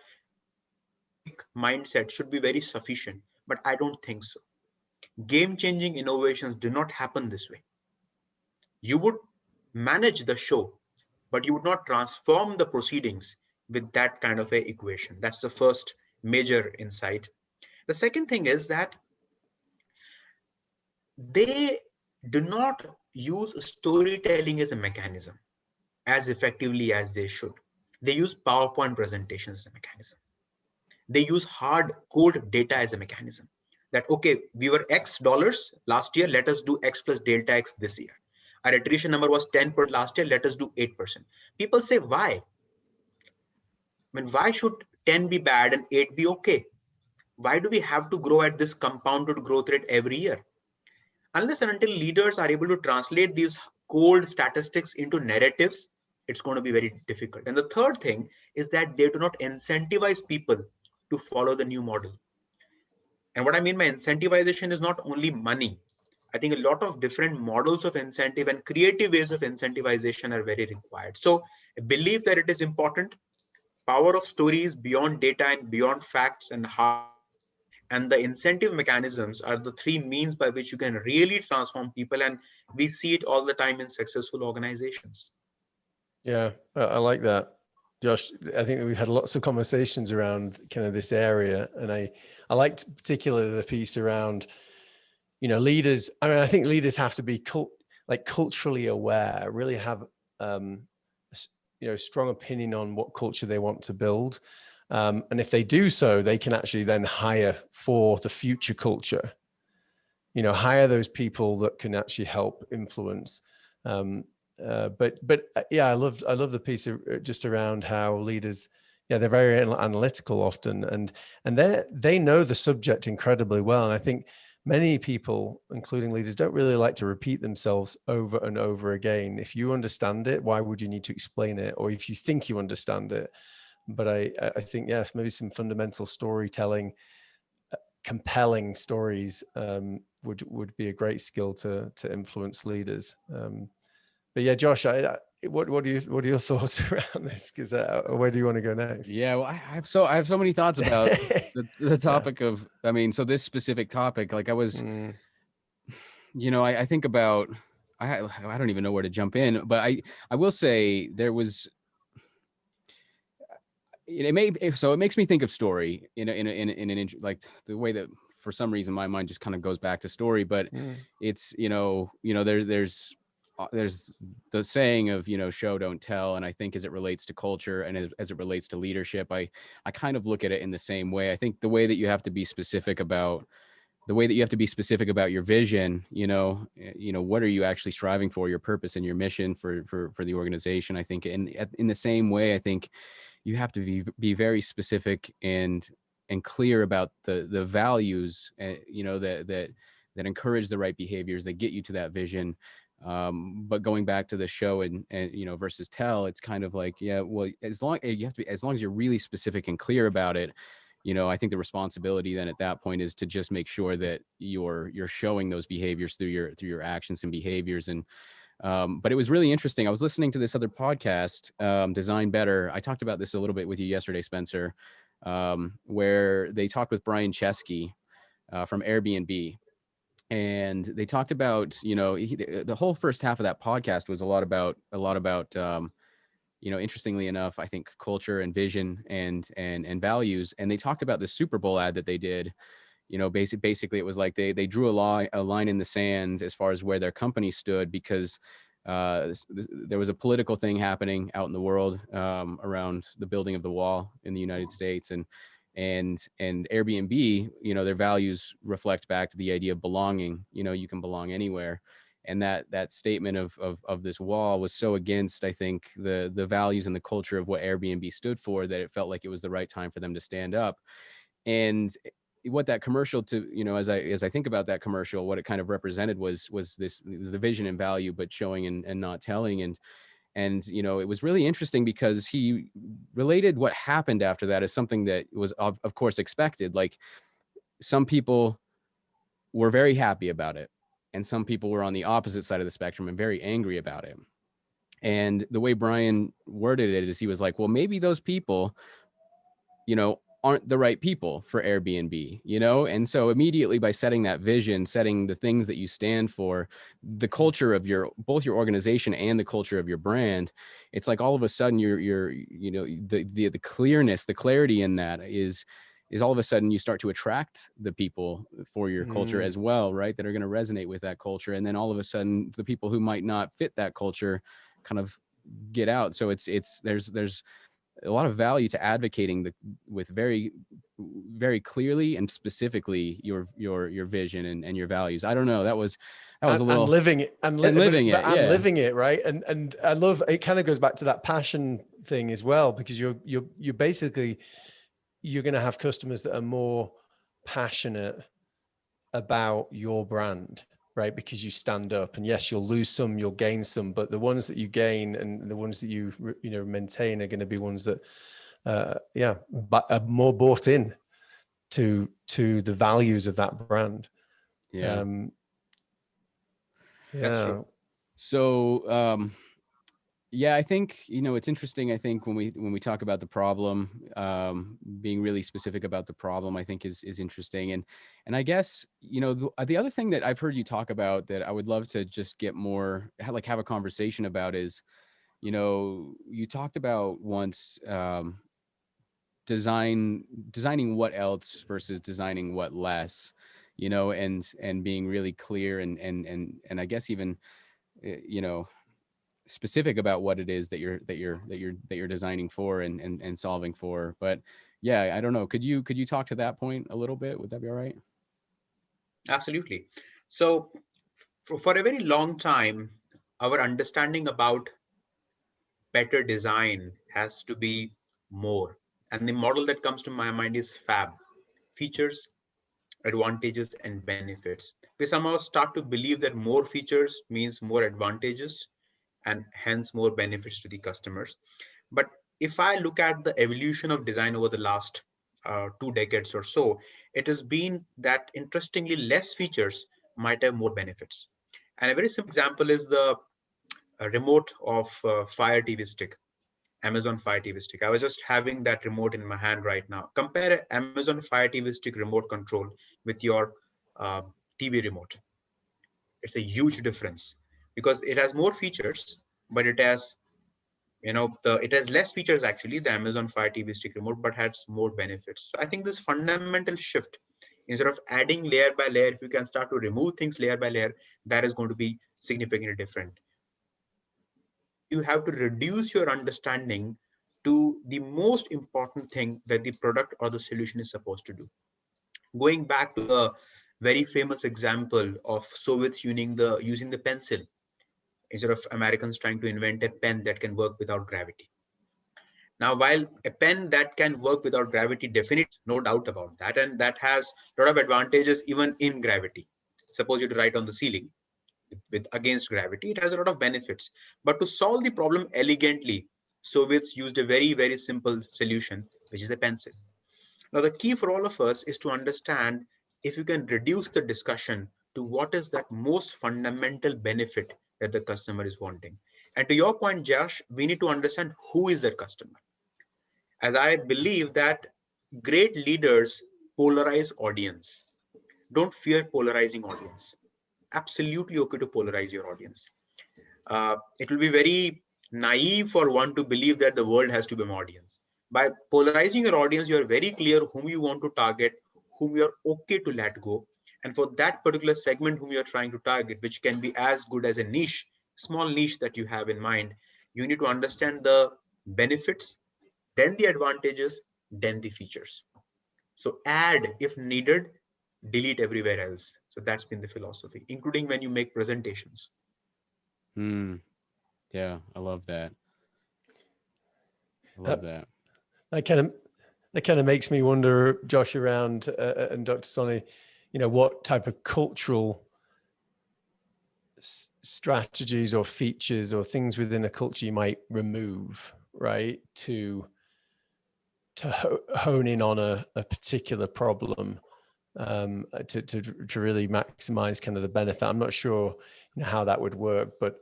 mindset should be very sufficient. But I don't think so. Game-changing innovations do not happen this way. You would manage the show, but you would not transform the proceedings with that kind of a equation. That's the first major insight. The second thing is that they do not use storytelling as a mechanism as effectively as they should. They use PowerPoint presentations as a mechanism. They use hard code data as a mechanism. That, okay, we were X dollars last year, let us do X plus delta X this year. Our attrition number was 10% last year, let us do 8%. People say, why? I mean, why should 10 be bad and 8 be okay? Why do we have to grow at this compounded growth rate every year? Unless and until leaders are able to translate these cold statistics into narratives, it's going to be very difficult. And the third thing is that they do not incentivize people to follow the new model. And what I mean by incentivization is not only money. I think a lot of different models of incentive and creative ways of incentivization are very required. So I believe that it is important. Power of stories beyond data and beyond facts and the incentive mechanisms are the three means by which you can really transform people. And we see it all the time in successful organizations. Yeah, I like that, Josh. I think we've had lots of conversations around kind of this area. And I liked particularly the piece around, leaders. I mean, I think leaders have to be culturally aware, really have, strong opinion on what culture they want to build. And if they do so, they can actually then hire for the future culture, hire those people that can actually help influence. But yeah, I love the piece just around how leaders, they're very analytical often, and they know the subject incredibly well. And I think many people, including leaders, don't really like to repeat themselves over and over again. If you understand it, why would you need to explain it? Or if you think you understand it. But I think, maybe some fundamental storytelling, compelling stories would be a great skill to influence leaders. But yeah, Josh, what are your thoughts around this? Because where do you want to go next? Yeah, well, I have so many thoughts about the topic of, I mean, so this specific topic, like I was, I think about, I don't even know where to jump in, but I will say there was, it makes me think of story in an like the way that for some reason my mind just kind of goes back to story, but it's, there's the saying of, show, don't tell. And I think as it relates to culture and as it relates to leadership, I kind of look at it in the same way. I think the way that you have to be specific about your vision, what are you actually striving for, your purpose and your mission for the organization. I think in the same way, I think you have to be very specific and clear about the values, that encourage the right behaviors that get you to that vision. But going back to the show and versus tell, it's kind of like, as long as you're really specific and clear about it, I think the responsibility then at that point is to just make sure that you're showing those behaviors through your actions and behaviors. And but it was really interesting. I was listening to this other podcast, Design Better. I talked about this a little bit with you yesterday, Spencer, where they talked with Brian Chesky from Airbnb. And they talked about, the whole first half of that podcast was a lot about, interestingly enough, I think culture and vision and values. And they talked about the Super Bowl ad that they did. Basically it was like they drew a line in the sand as far as where their company stood, because there was a political thing happening out in the world around the building of the wall in the United States, and Airbnb, their values reflect back to the idea of belonging. You can belong anywhere, and that statement of this wall was so against, I think, the values and the culture of what Airbnb stood for, that it felt like it was the right time for them to stand up. And what that commercial, as I think about that commercial, what it kind of represented was the vision and value, but showing and not telling. And it was really interesting because he related what happened after that as something that was of course expected. Like, some people were very happy about it, and some people were on the opposite side of the spectrum and very angry about it. And the way Brian worded it is, he was like, well, maybe those people, aren't the right people for Airbnb, And so immediately, by setting that vision, setting the things that you stand for, the culture of both your organization and the culture of your brand, it's like all of a sudden the clearness, the clarity in that is all of a sudden you start to attract the people for your culture as well, right? That are going to resonate with that culture. And then all of a sudden the people who might not fit that culture kind of get out. So there's a lot of value to advocating with very, very clearly and specifically your vision and your values. I don't know. That was a little, and living it living it. Right. And I love, it kind of goes back to that passion thing as well, because you're basically, you're going to have customers that are more passionate about your brand, right? Because you stand up, and yes, you'll lose some, you'll gain some, but the ones that you gain and the ones that you maintain are going to be ones that but are more bought in to the values of that brand. Yeah. That's true. So yeah, I think, it's interesting. I think when we talk about the problem, being really specific about the problem, I think is interesting. And I guess, the other thing that I've heard you talk about that I would love to just get more, have a conversation about is, you talked about once, designing what else versus designing what less, and being really clear and I guess even, specific about what it is that you're designing for and solving for. But yeah, I don't know. Could you talk to that point a little bit? Would that be all right? Absolutely. So for a very long time, our understanding about better design has to be more. And the model that comes to my mind is FAB: features, advantages, and benefits. We somehow start to believe that more features means more advantages and hence more benefits to the customers. But if I look at the evolution of design over the last 2 decades or so, it has been that interestingly less features might have more benefits. And a very simple example is the remote of Fire TV stick, Amazon Fire TV stick. I was just having that remote in my hand right now. Compare Amazon Fire TV stick remote control with your TV remote. It's a huge difference because it has more features, but it has it has less features actually, the Amazon Fire TV stick remote, but has more benefits. So I think this fundamental shift, instead of adding layer by layer, if you can start to remove things layer by layer, that is going to be significantly different. You have to reduce your understanding to the most important thing that the product or the solution is supposed to do. Going back to the very famous example of Soviets using the pencil instead of Americans trying to invent a pen that can work without gravity. Now, while a pen that can work without gravity, definitely, no doubt about that, and that has a lot of advantages even in gravity. Suppose you write on the ceiling with against gravity, it has a lot of benefits. But to solve the problem elegantly, Soviets used a very, very simple solution, which is a pencil. Now, the key for all of us is to understand if you can reduce the discussion to what is that most fundamental benefit that the customer is wanting. And to your point, Josh, we need to understand who is the customer. As I believe that great leaders polarize audience. Don't fear polarizing audience. Absolutely okay to polarize your audience. It will be very naive for one to believe that the world has to be an audience. By polarizing your audience, you are very clear whom you want to target, whom you are okay to let go. And for that particular segment whom you are trying to target, which can be as good as a niche, small niche that you have in mind, you need to understand the benefits, then the advantages, then the features. So add if needed, delete everywhere else. So that's been the philosophy, including when you make presentations. Yeah, I love that. I Uh, love that. that kind of makes me wonder, Josh, around and Dr. Soni, what type of cultural strategies or features or things within a culture you might remove, right, to hone in on a particular problem, to really maximize kind of the benefit. I'm not sure how that would work, but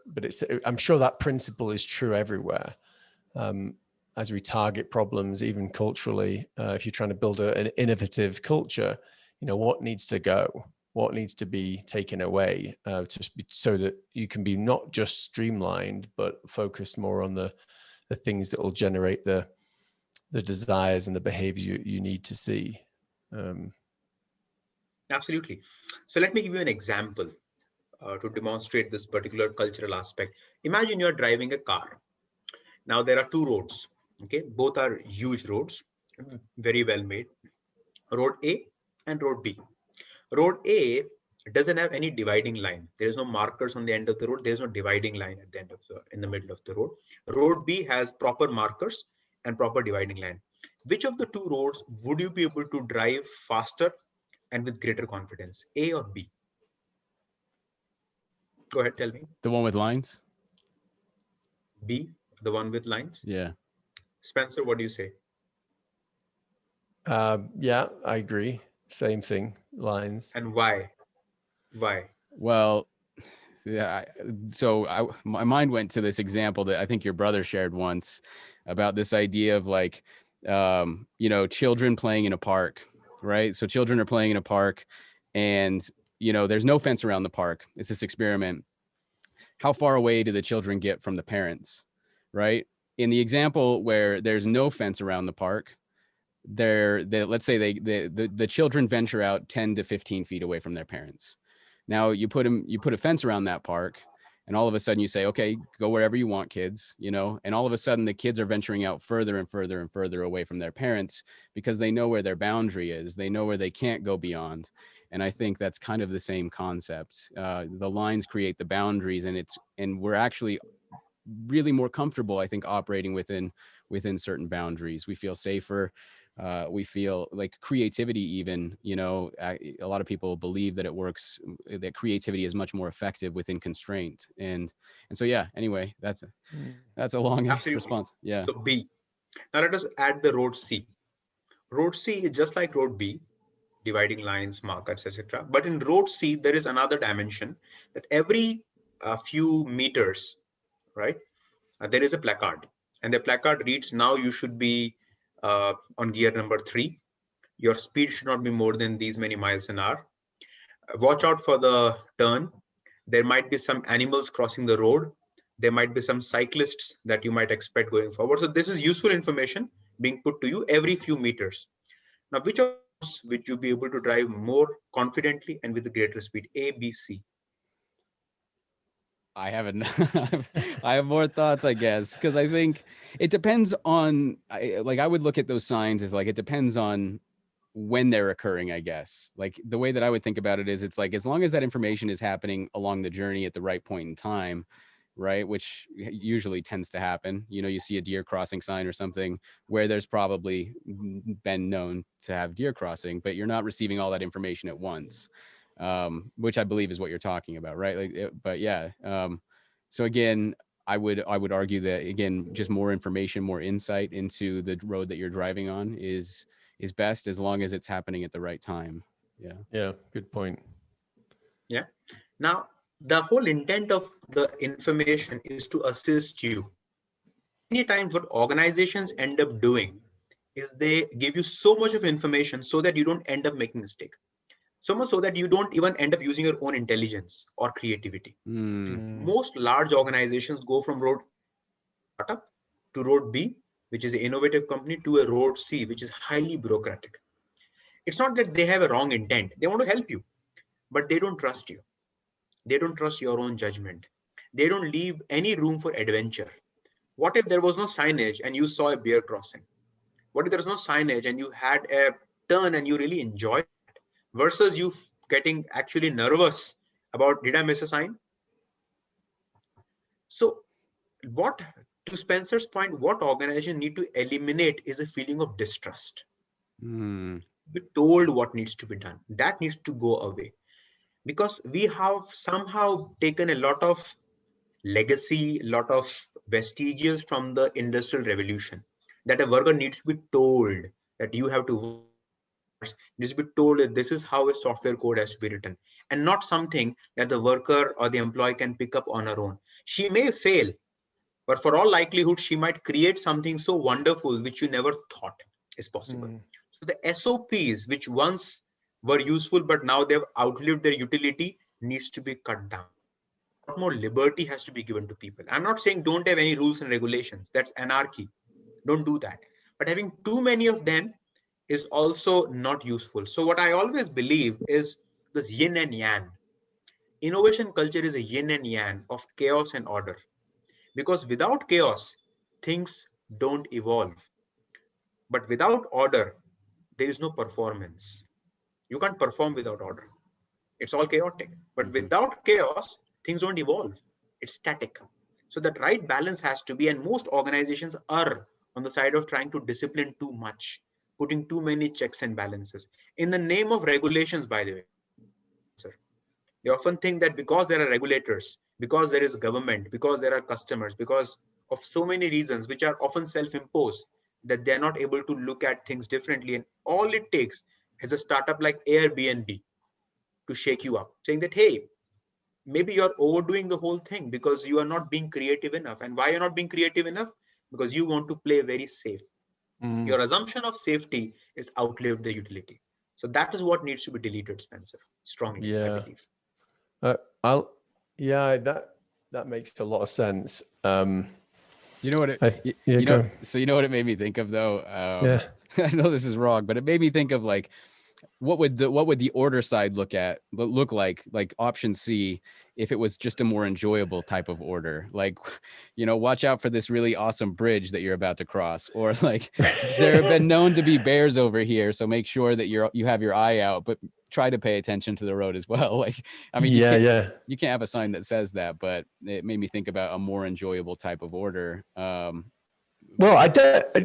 I'm sure that principle is true everywhere. As we target problems, even culturally, if you're trying to build an innovative culture, what needs to go, what needs to be taken away, so that you can be not just streamlined, but focused more on the things that will generate the desires and the behaviors you need to see. Absolutely. So let me give you an example to demonstrate this particular cultural aspect. Imagine you're driving a car. Now there are two roads. Okay, both are huge roads, very well made. Road A and Road B. Road A doesn't have any dividing line. There is no markers on the end of the road. There's no dividing line at the end of in the middle of the road. Road B has proper markers and proper dividing line. Which of the two roads would you be able to drive faster and with greater confidence, A or B? Go ahead, tell me. The one with lines? B, the one with lines? Yeah. Spencer, what do you say? Yeah, I agree. Same thing, lines. And why? Why? Well, yeah. My mind went to this example that I think your brother shared once about this idea of like, children playing in a park, right? So children are playing in a park and, there's no fence around the park. It's this experiment. How far away do the children get from the parents, right? In the example where there's no fence around the park, let's say the children venture out 10 to 15 feet away from their parents. Now you put a fence around that park, and all of a sudden you say, okay, go wherever you want, kids, and all of a sudden the kids are venturing out further and further and further away from their parents because they know where their boundary is. They know where they can't go beyond. And I think that's kind of the same concept. The lines create the boundaries, and we're actually really more comfortable, I think, operating within certain boundaries. We feel safer. We feel like creativity, even, a lot of people believe that that creativity is much more effective within constraint. And so, yeah, anyway, that's a long response. Yeah. So B. Now let us add the road C. Road C is just like road B, dividing lines, markers, etc. But in road C, there is another dimension that every few meters, right, there is a placard, and the placard reads, now you should be on gear number 3. Your speed should not be more than these many miles an hour. Watch out for the turn. There might be some animals crossing the road. There might be some cyclists that you might expect going forward. So this is useful information being put to you every few meters. Now, which of those would you be able to drive more confidently and with a greater speed? A, B, C. I have more thoughts, I guess, because I think it depends on, I would look at those signs as like, it depends on when they're occurring, I guess. Like the way that I would think about it is, it's like, as long as that information is happening along the journey at the right point in time, right, which usually tends to happen. You see a deer crossing sign or something where there's probably been known to have deer crossing, but you're not receiving all that information at once, which I believe is what you're talking about, right? But yeah. So again, I would argue that, again, just more information, more insight into the road that you're driving on is best, as long as it's happening at the right time. Yeah, good point. Yeah. Now, the whole intent of the information is to assist you. Many times what organizations end up doing is they give you so much of information so that you don't end up making a mistake. So much so that you don't even end up using your own intelligence or creativity. Most large organizations go from road startup to road B, which is an innovative company, to a road C, which is highly bureaucratic. It's not that they have a wrong intent. They want to help you, but they don't trust you. They don't trust your own judgment. They don't leave any room for adventure. What if there was no signage and you saw a bear crossing? What if there was no signage and you had a turn and you really enjoyed it, versus you getting actually nervous about, did I miss a sign? So what, to Spencer's point, what organizations need to eliminate is a feeling of distrust. Be told what needs to be done. That needs to go away, because we have somehow taken a lot of legacy, a lot of vestiges from the industrial revolution, that a worker needs to be told that you have to work hours, needs to be told that this is how a software code has to be written, and not something that the worker or the employee can pick up on her own. She may fail, but for all likelihood, she might create something so wonderful which you never thought is possible. So the SOPs, which once were useful, but now they've outlived their utility, needs to be cut down. A lot more liberty has to be given to people. I'm not saying don't have any rules and regulations. That's anarchy. Don't do that. But having too many of them is also not useful. So what I always believe is this yin and yang. Innovation culture is a yin and yang of chaos and order. Because without chaos, things don't evolve. But without order, there is no performance. You can't perform without order. It's all chaotic. But without chaos, things don't evolve. It's static. So that right balance has to be, and most organizations are on the side of trying to discipline too much, putting too many checks and balances. In the name of regulations, by the way, they often think that because there are regulators, because there is government, because there are customers, because of so many reasons, which are often self-imposed, that they're not able to look at things differently. And all it takes is a startup like Airbnb to shake you up, saying that, hey, maybe you're overdoing the whole thing because you are not being creative enough. And why you're not being creative enough? Because you want to play very safe. Your assumption of safety is outlived the utility. So that is what needs to be deleted, Spencer. Strongly, I believe. That makes a lot of sense. You know what it, you know, so you know what it made me think of though? I know this is wrong, but it made me think of like, what would the order side look like option C, if it was just a more enjoyable type of order, like, watch out for this really awesome bridge that you're about to cross, or like, there have been known to be bears over here, so make sure that you have your eye out, but try to pay attention to the road as well. Like, I mean, you can't have a sign that says that, but it made me think about a more enjoyable type of order. Well,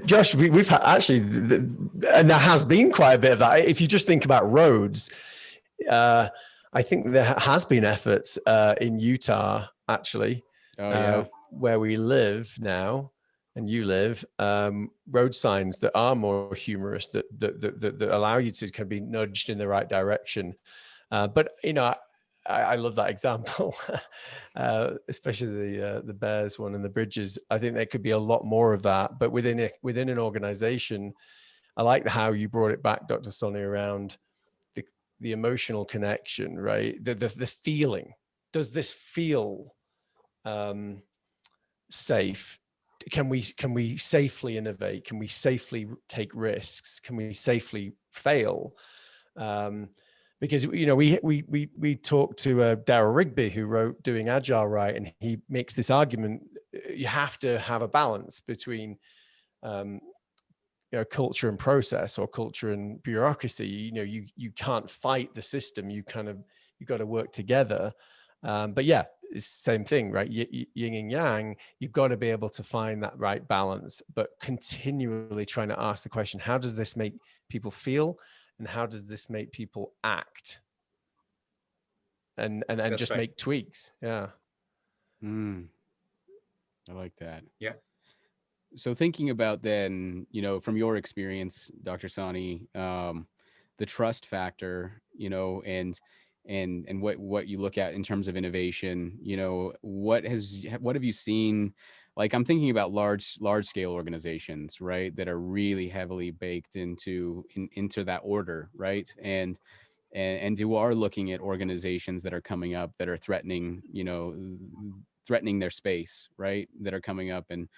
Josh, we've had actually, and there has been quite a bit of that. If you just think about roads, I think there has been efforts in Utah, actually, where we live now, and you live, road signs that are more humorous, that allow you to kind of be nudged in the right direction. But I love that example, especially the bears one and the bridges. I think there could be a lot more of that, but within an organization. I like how you brought it back, Dr. Soni, around the emotional connection, right? The feeling. Does this feel safe? Can we safely innovate? Can we safely take risks? Can we safely fail? Because we talked to Darryl Rigby, who wrote Doing Agile Right, and he makes this argument: you have to have a balance between culture and process, or culture and bureaucracy. You can't fight the system. You got to work together. But yeah, it's the same thing, right? Yin and yang. You've got to be able to find that right balance, but continually trying to ask the question: how does this make people feel? And how does this make people act? And just make tweaks. Yeah. I like that. Yeah. So thinking about then, from your experience, Dr. Soni, the trust factor, and what you look at in terms of innovation, what have you seen? Like, I'm thinking about large scale organizations, right, that are really heavily baked into that order, right, and who are looking at organizations that are coming up that are threatening their space, right, that are coming up and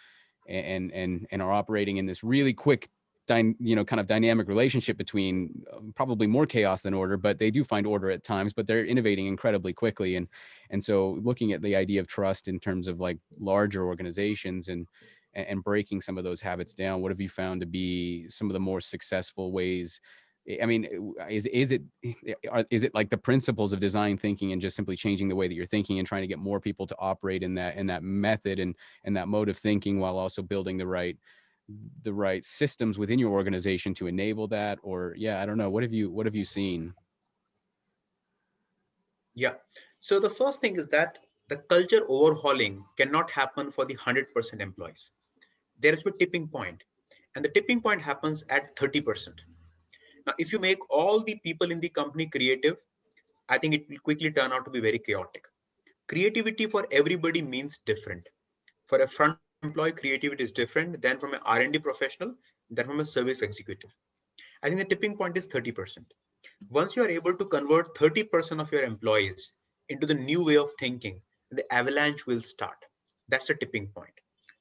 are operating in this really quick kind of dynamic relationship between probably more chaos than order, but they do find order at times, but they're innovating incredibly quickly. And so looking at the idea of trust in terms of like larger organizations and breaking some of those habits down, what have you found to be some of the more successful ways? I mean, is it like the principles of design thinking and just simply changing the way that you're thinking and trying to get more people to operate in that method and that mode of thinking, while also building the right systems within your organization to enable that? Or I don't know, what have you seen? Yeah. So the first thing is that the culture overhauling cannot happen for the 100% employees. There is a tipping point, and the tipping point happens at 30%. Now, if you make all the people in the company creative, I think it will quickly turn out to be very chaotic. Creativity for everybody means different. For a front employee, creativity is different than from an R&D professional, than from a service executive. I think the tipping point is 30%. Once you are able to convert 30% of your employees into the new way of thinking, the avalanche will start. That's a tipping point.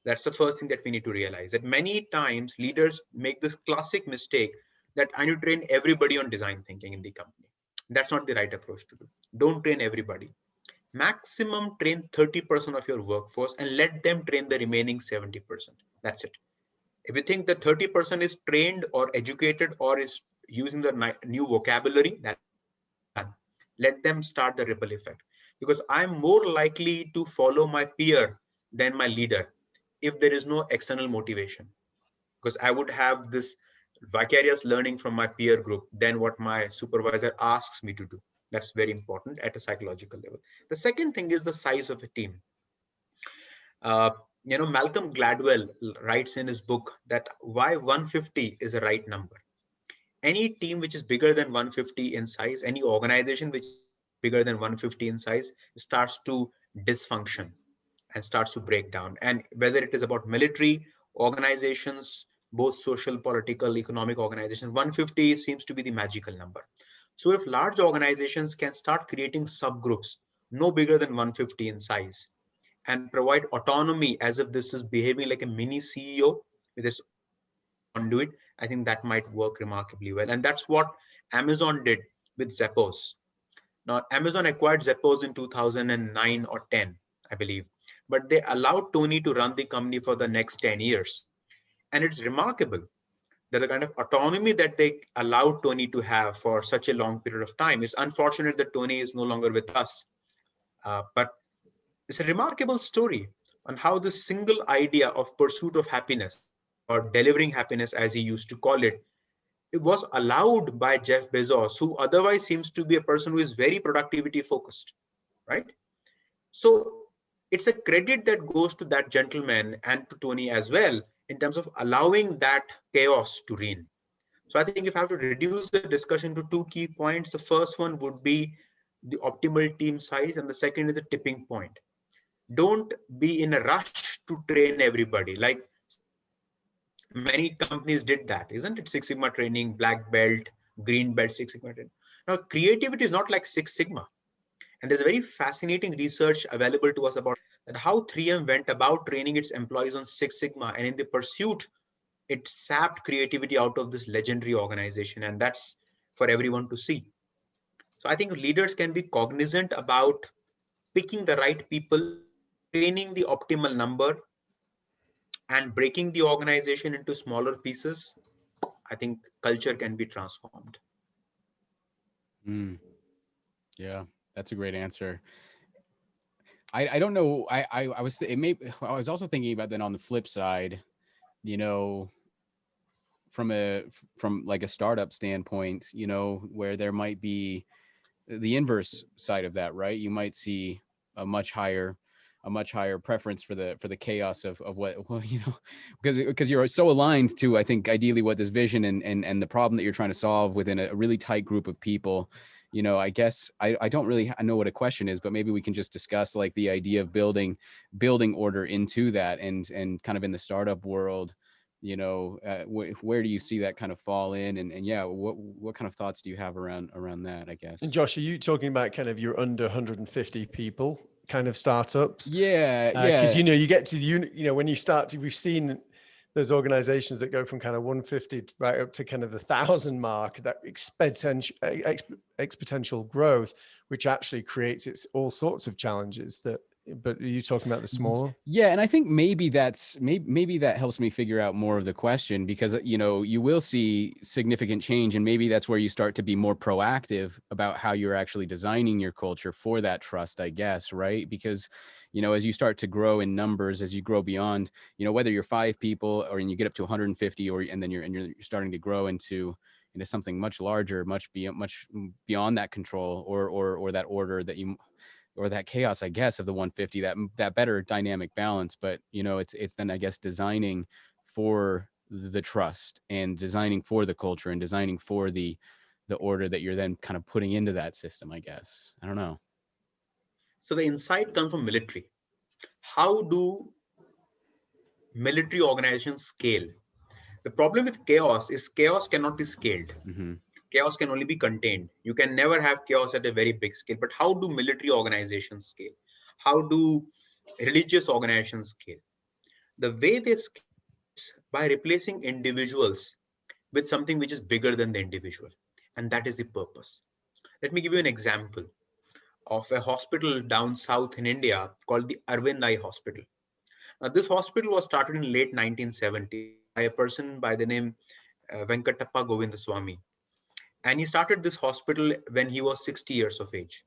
That's the first thing that we need to realize, that many times leaders make this classic mistake that I need to train everybody on design thinking in the company. That's not the right approach to do. Don't train everybody. Maximum train 30% of your workforce and let them train the remaining 70%. That's it. If you think that 30% is trained or educated or is using the new vocabulary, that's done. Let them start the ripple effect. Because I'm more likely to follow my peer than my leader if there is no external motivation. Because I would have this vicarious learning from my peer group than what my supervisor asks me to do. That's very important at a psychological level. The second thing is the size of a team. Malcolm Gladwell writes in his book that why 150 is a right number. Any team which is bigger than 150 in size, any organization which is bigger than 150 in size, starts to dysfunction and starts to break down. And whether it is about military organizations, both social, political, economic organizations, 150 seems to be the magical number. So if large organizations can start creating subgroups no bigger than 150 in size and provide autonomy as if this is behaving like a mini CEO with its conduit, I think that might work remarkably well. And that's what Amazon did with Zappos. Now, Amazon acquired Zappos in 2009 or 10, I believe, but they allowed Tony to run the company for the next 10 years. And it's remarkable that the kind of autonomy that they allowed Tony to have for such a long period of time. It's unfortunate that Tony is no longer with us, but it's a remarkable story on how this single idea of pursuit of happiness, or delivering happiness as he used to call it, it was allowed by Jeff Bezos, who otherwise seems to be a person who is very productivity focused, right? So it's a credit that goes to that gentleman and to Tony as well in terms of allowing that chaos to reign. So I think if I have to reduce the discussion to two key points, the first one would be the optimal team size, and the second is the tipping point. Don't be in a rush to train everybody. Like many companies did that, isn't it? Six Sigma training, black belt, green belt, Six Sigma training. Now, creativity is not like Six Sigma. And there's a very fascinating research available to us about that how 3M went about training its employees on Six Sigma. And in the pursuit, it sapped creativity out of this legendary organization. And that's for everyone to see. So I think leaders can be cognizant about picking the right people, training the optimal number, and breaking the organization into smaller pieces. I think culture can be transformed. Yeah, that's a great answer. I don't know. I was also thinking about that on the flip side, from like a startup standpoint, where there might be the inverse side of that, right? You might see a much higher preference for the chaos of what, because you're so aligned to, I think, ideally what this vision and the problem that you're trying to solve within a really tight group of people. I guess I don't really know what a question is, but maybe we can just discuss like the idea of building order into that, and kind of in the startup world, where do you see that kind of fall in, and what kind of thoughts do you have around that, I guess? And Josh, are you talking about kind of your under 150 people kind of startups? Yeah. Because you get to when you start to, we've seen those organizations that go from kind of 150 right up to kind of the 1,000 mark, that exponential growth, which actually creates all sorts of challenges that, but are you talking about the smaller? Yeah. And I think maybe maybe that helps me figure out more of the question, because, you know, you will see significant change, and maybe that's where you start to be more proactive about how you're actually designing your culture for that trust, I guess, right? Because, you know, as you start to grow in numbers, as you grow beyond, you know, whether you're 5 people or you get up to 150, and then you're starting to grow into something much larger, much beyond that control or that order that you, or that chaos, I guess, of the 150, that better dynamic balance. But, you know, it's then, I guess, designing for the trust, and designing for the culture, and designing for the order that you're then kind of putting into that system, I guess. I don't know. So the insight comes from military. How do military organizations scale? The problem with chaos is chaos cannot be scaled. Mm-hmm. Chaos can only be contained. You can never have chaos at a very big scale. But how do military organizations scale? How do religious organizations scale? The way they scale is by replacing individuals with something which is bigger than the individual. And that is the purpose. Let me give you an example of a hospital down south in India called the Arvind Eye Hospital. Now, this hospital was started in late 1970 by a person by the name Venkatappa Govindaswamy. And he started this hospital when he was 60 years of age.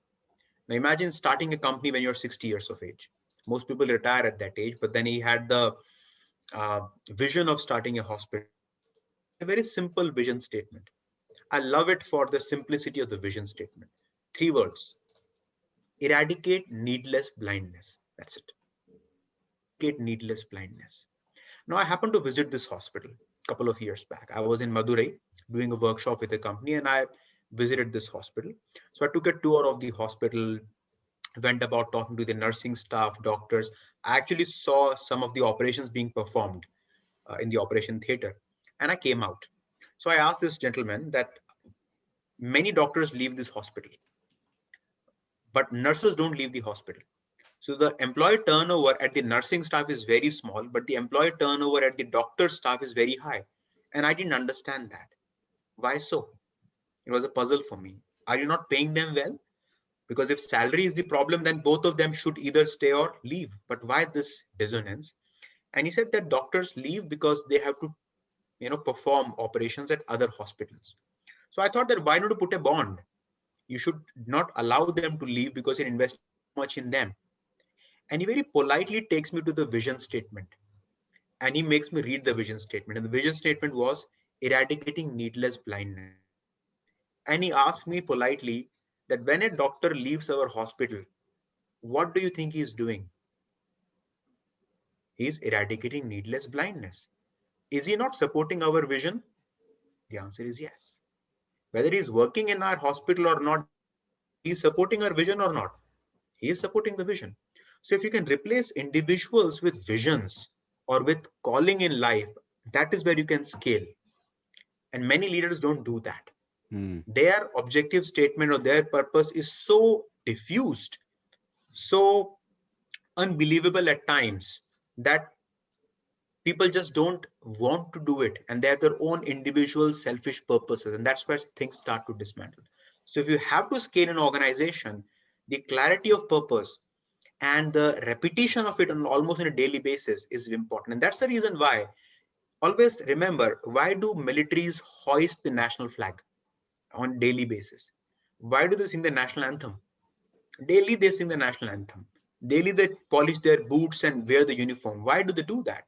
Now imagine starting a company when you're 60 years of age. Most people retire at that age, but then he had the vision of starting a hospital. A very simple vision statement. I love it for the simplicity of the vision statement. 3 words: eradicate needless blindness. That's it. Eradicate needless blindness. Now, I happened to visit this hospital a couple of years back. I was in Madurai doing a workshop with a company, and I visited this hospital. So I took a tour of the hospital, went about talking to the nursing staff, doctors. I actually saw some of the operations being performed in the operation theater, and I came out. So I asked this gentleman that many doctors leave this hospital, but nurses don't leave the hospital. So the employee turnover at the nursing staff is very small, but the employee turnover at the doctor staff is very high. And I didn't understand that. Why so? It was a puzzle for me. Are you not paying them well? Because if salary is the problem, then both of them should either stay or leave. But why this dissonance? And he said that doctors leave because they have to, perform operations at other hospitals. So I thought that why not put a bond? You should not allow them to leave because you're investing too much in them. And he very politely takes me to the vision statement. And he makes me read the vision statement. And the vision statement was eradicating needless blindness. And he asked me politely that when a doctor leaves our hospital, what do you think he is doing? He is eradicating needless blindness. Is he not supporting our vision? The answer is yes. Whether he is working in our hospital or not, he is supporting our vision or not. He is supporting the vision. So if you can replace individuals with visions or with calling in life, that is where you can scale. And many leaders don't do that. Their objective statement or their purpose is so diffused, so unbelievable at times, that people just don't want to do it. And they have their own individual selfish purposes. And that's where things start to dismantle. So if you have to scale an organization, the clarity of purpose and the repetition of it on almost on a daily basis is important. And that's the reason why, always remember, why do militaries hoist the national flag on daily basis? Why do they sing the national anthem? Daily they sing the national anthem. Daily they polish their boots and wear the uniform. Why do they do that?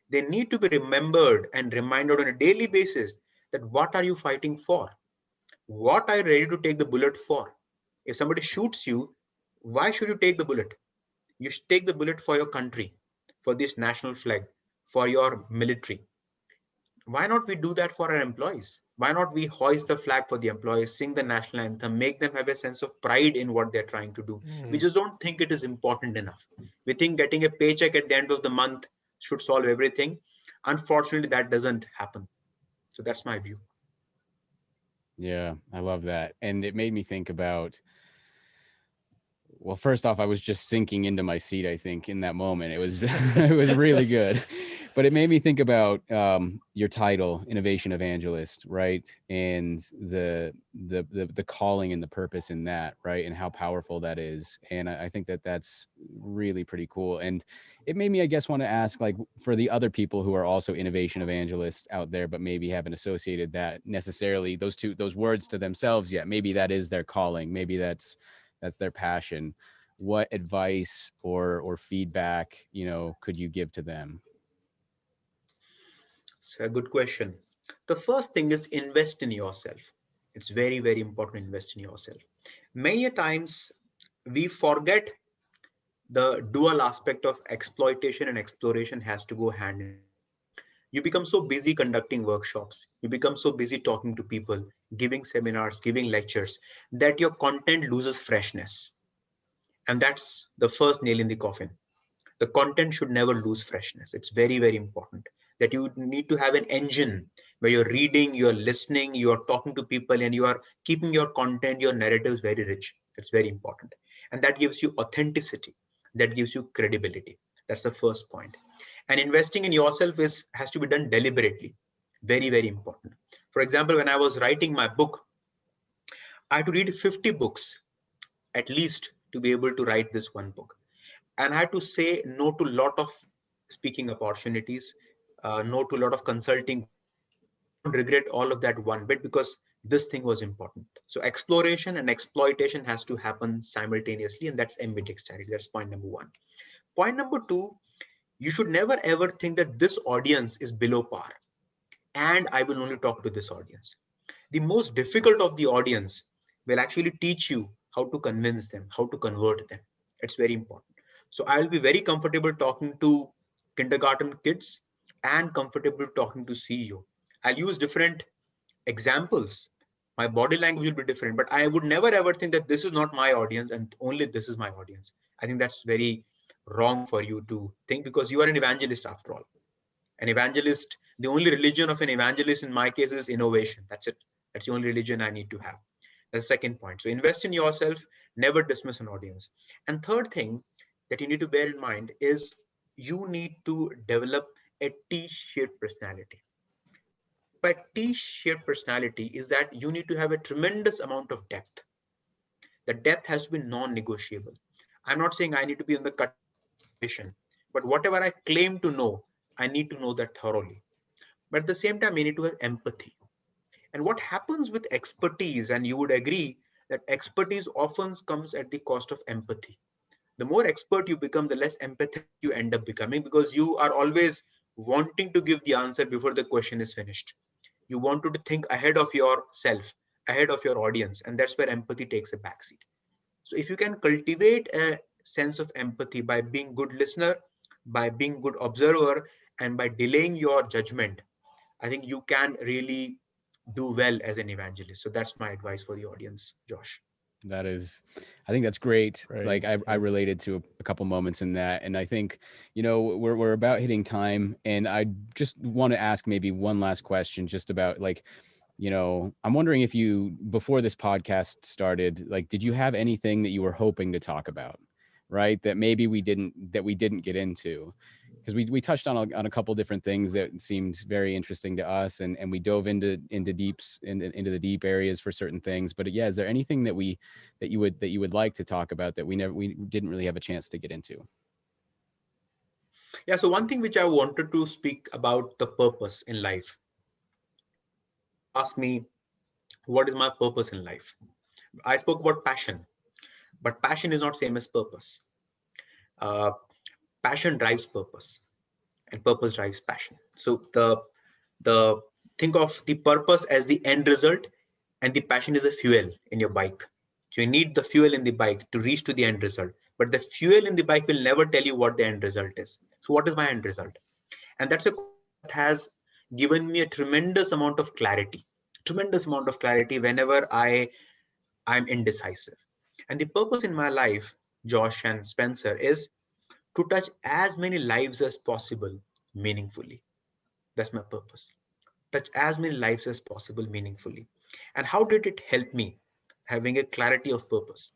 They need to be remembered and reminded on a daily basis that what are you fighting for? What are you ready to take the bullet for? If somebody shoots you, why should you take the bullet? You should take the bullet for your country, for this national flag, for your military. Why not we do that for our employees? Why not we hoist the flag for the employees, sing the national anthem, make them have a sense of pride in what they're trying to do? We just don't think it is important enough. We think getting a paycheck at the end of the month should solve everything. Unfortunately, that doesn't happen. So that's my view. Yeah, I love that. And it made me think about, well, first off, I was just sinking into my seat, I think, in that moment. It was it was really good. But it made me think about your title, Innovation Evangelist, right? And the calling and the purpose in that, right? And how powerful that is. And I think that that's really pretty cool. And it made me, I guess, want to ask, like, for the other people who are also innovation evangelists out there, but maybe haven't associated that necessarily those words to themselves yet. Maybe that is their calling. Maybe that's their passion. What advice or feedback, could you give to them? It's a good question. The first thing is invest in yourself. It's very, very important to invest in yourself. Many a times we forget the dual aspect of exploitation and exploration has to go hand in. You become so busy conducting workshops, you become so busy talking to people, giving seminars, giving lectures, that your content loses freshness. And that's the first nail in the coffin. The content should never lose freshness. It's very, very important that you need to have an engine where you're reading, you're listening, you're talking to people, and you are keeping your content, your narratives very rich. It's very important. And that gives you authenticity, that gives you credibility. That's the first point. And investing in yourself has to be done deliberately. Very, very important. For example, when I was writing my book, I had to read 50 books at least to be able to write this one book. And I had to say no to a lot of speaking opportunities, no to a lot of consulting. I don't regret all of that one bit because this thing was important. So exploration and exploitation has to happen simultaneously, and that's ambidexterity. That's point number one. Point number two, you should never ever think that this audience is below par and I will only talk to this audience. The most difficult of the audience will actually teach you how to convince them, how to convert them. It's very important. So I'll be very comfortable talking to kindergarten kids and comfortable talking to CEO. I'll use different examples. My body language will be different, but I would never ever think that this is not my audience and only this is my audience. I think that's very wrong for you to think because you are an evangelist after all. An evangelist, the only religion of an evangelist in my case is innovation. That's it. That's the only religion I need to have. That's the second point. So invest in yourself, never dismiss an audience. And third thing that you need to bear in mind is you need to develop a T-shaped personality. What I mean by T-shaped personality is that you need to have a tremendous amount of depth. The depth has to be non-negotiable. I'm not saying I need to be on the cutting edge of innovation, but whatever I claim to know, I need to know that thoroughly. But at the same time, we need to have empathy. And what happens with expertise, and you would agree that expertise often comes at the cost of empathy. The more expert you become, the less empathetic you end up becoming because you are always wanting to give the answer before the question is finished. You want to think ahead of yourself, ahead of your audience, and that's where empathy takes a backseat. So if you can cultivate a sense of empathy by being good listener, by being good observer, and by delaying your judgment, I think you can really do well as an evangelist. So that's my advice for the audience, Josh. That is, I think that's great. Right. Like I related to a couple moments in that. And I think, we're about hitting time, and I just want to ask maybe one last question just about like, I'm wondering if you, before this podcast started, like, did you have anything that you were hoping to talk about, right? That maybe we didn't get into? Because we touched on a couple different things that seemed very interesting to us, and we dove into into the deep areas for certain things. But yeah, is there anything that you would like to talk about that we didn't really have a chance to get into? Yeah, so one thing which I wanted to speak about the purpose in life. Many people ask me, what is my purpose in life? I spoke about passion, but passion is not same as purpose. Uh, Passion drives purpose, and purpose drives passion. So the think of the purpose as the end result, and the passion is the fuel in your bike. So you need the fuel in the bike to reach to the end result, but the fuel in the bike will never tell you what the end result is. So what is my end result? And that's a question that has given me a tremendous amount of clarity whenever I'm indecisive. And the purpose in my life, Josh and Spencer, is to touch as many lives as possible meaningfully. That's my purpose. Touch as many lives as possible meaningfully. And how did it help me having a clarity of purpose?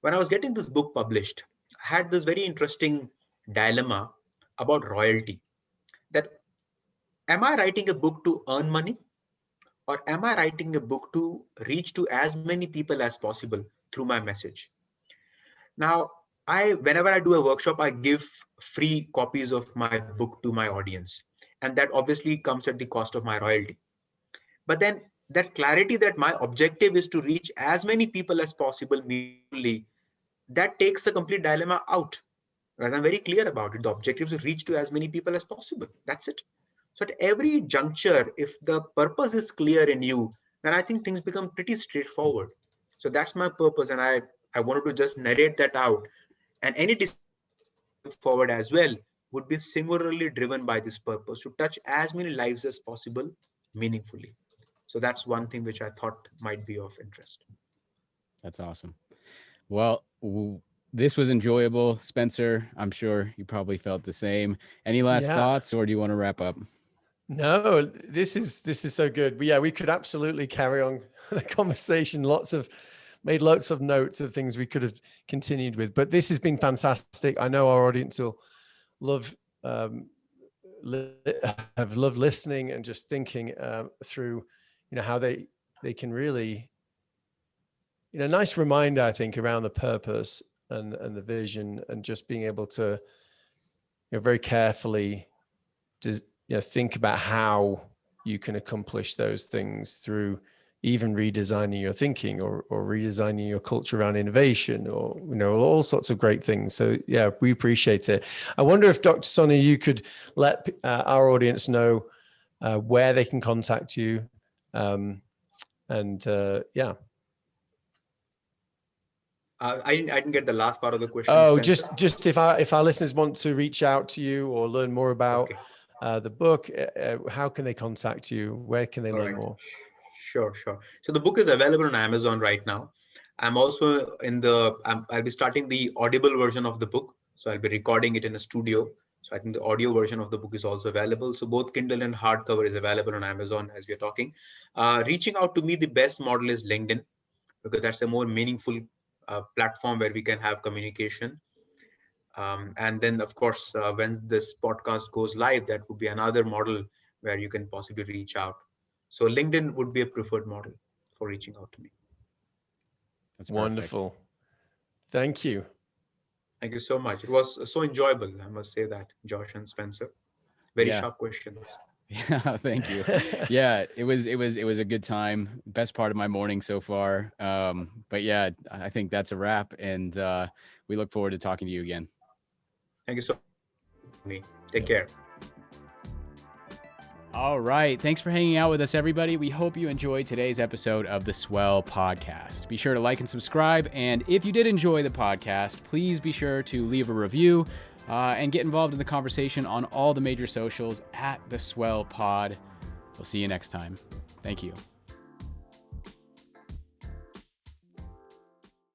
When I was getting this book published, I had this very interesting dilemma about royalty. that am I writing a book to earn money, or am I writing a book to reach to as many people as possible through my message? Now, whenever I do a workshop, I give free copies of my book to my audience. And that obviously comes at the cost of my royalty. But then that clarity that my objective is to reach as many people as possible meaningfully, that takes a complete dilemma out. As I'm very clear about it, the objective is to reach to as many people as possible. That's it. So at every juncture, if the purpose is clear in you, then I think things become pretty straightforward. So that's my purpose. And I wanted to just narrate that out. And any decision forward as well would be similarly driven by this purpose, to touch as many lives as possible meaningfully. So that's one thing which I thought might be of interest. That's awesome. Well, this was enjoyable, Spencer. I'm sure you probably felt the same. Any last thoughts, or do you want to wrap up? No, this is so good. But yeah, we could absolutely carry on the conversation. Made lots of notes of things we could have continued with, but this has been fantastic. I know our audience will have loved listening and just thinking through, how they can really, nice reminder, I think, around the purpose and the vision, and just being able to, very carefully just, think about how you can accomplish those things through even redesigning your thinking or redesigning your culture around innovation, or, all sorts of great things. So yeah, we appreciate it. I wonder if Dr. Soni, you could let our audience know where they can contact you. Yeah. I didn't get the last part of the question. Oh, Spencer. just if our listeners want to reach out to you or learn more about the book, how can they contact you? Where can they learn more? Sure. So the book is available on Amazon right now. I'm also I'll be starting the Audible version of the book. So I'll be recording it in a studio. So I think the audio version of the book is also available. So both Kindle and hardcover is available on Amazon as we're talking. Reaching out to me, the best model is LinkedIn, because that's a more meaningful platform where we can have communication. And then, of course, when this podcast goes live, that would be another model where you can possibly reach out. So LinkedIn would be a preferred model for reaching out to me. That's wonderful. Perfect. Thank you. Thank you so much. It was so enjoyable, I must say that, Josh and Spencer. Very sharp questions. Yeah, thank you. Yeah, it was a good time. Best part of my morning so far. But yeah, I think that's a wrap, and we look forward to talking to you again. Thank you so much. Take care. All right. Thanks for hanging out with us, everybody. We hope you enjoyed today's episode of the Swell Podcast. Be sure to like and subscribe. And if you did enjoy the podcast, please be sure to leave a review and get involved in the conversation on all the major socials at the Swell Pod. We'll see you next time. Thank you.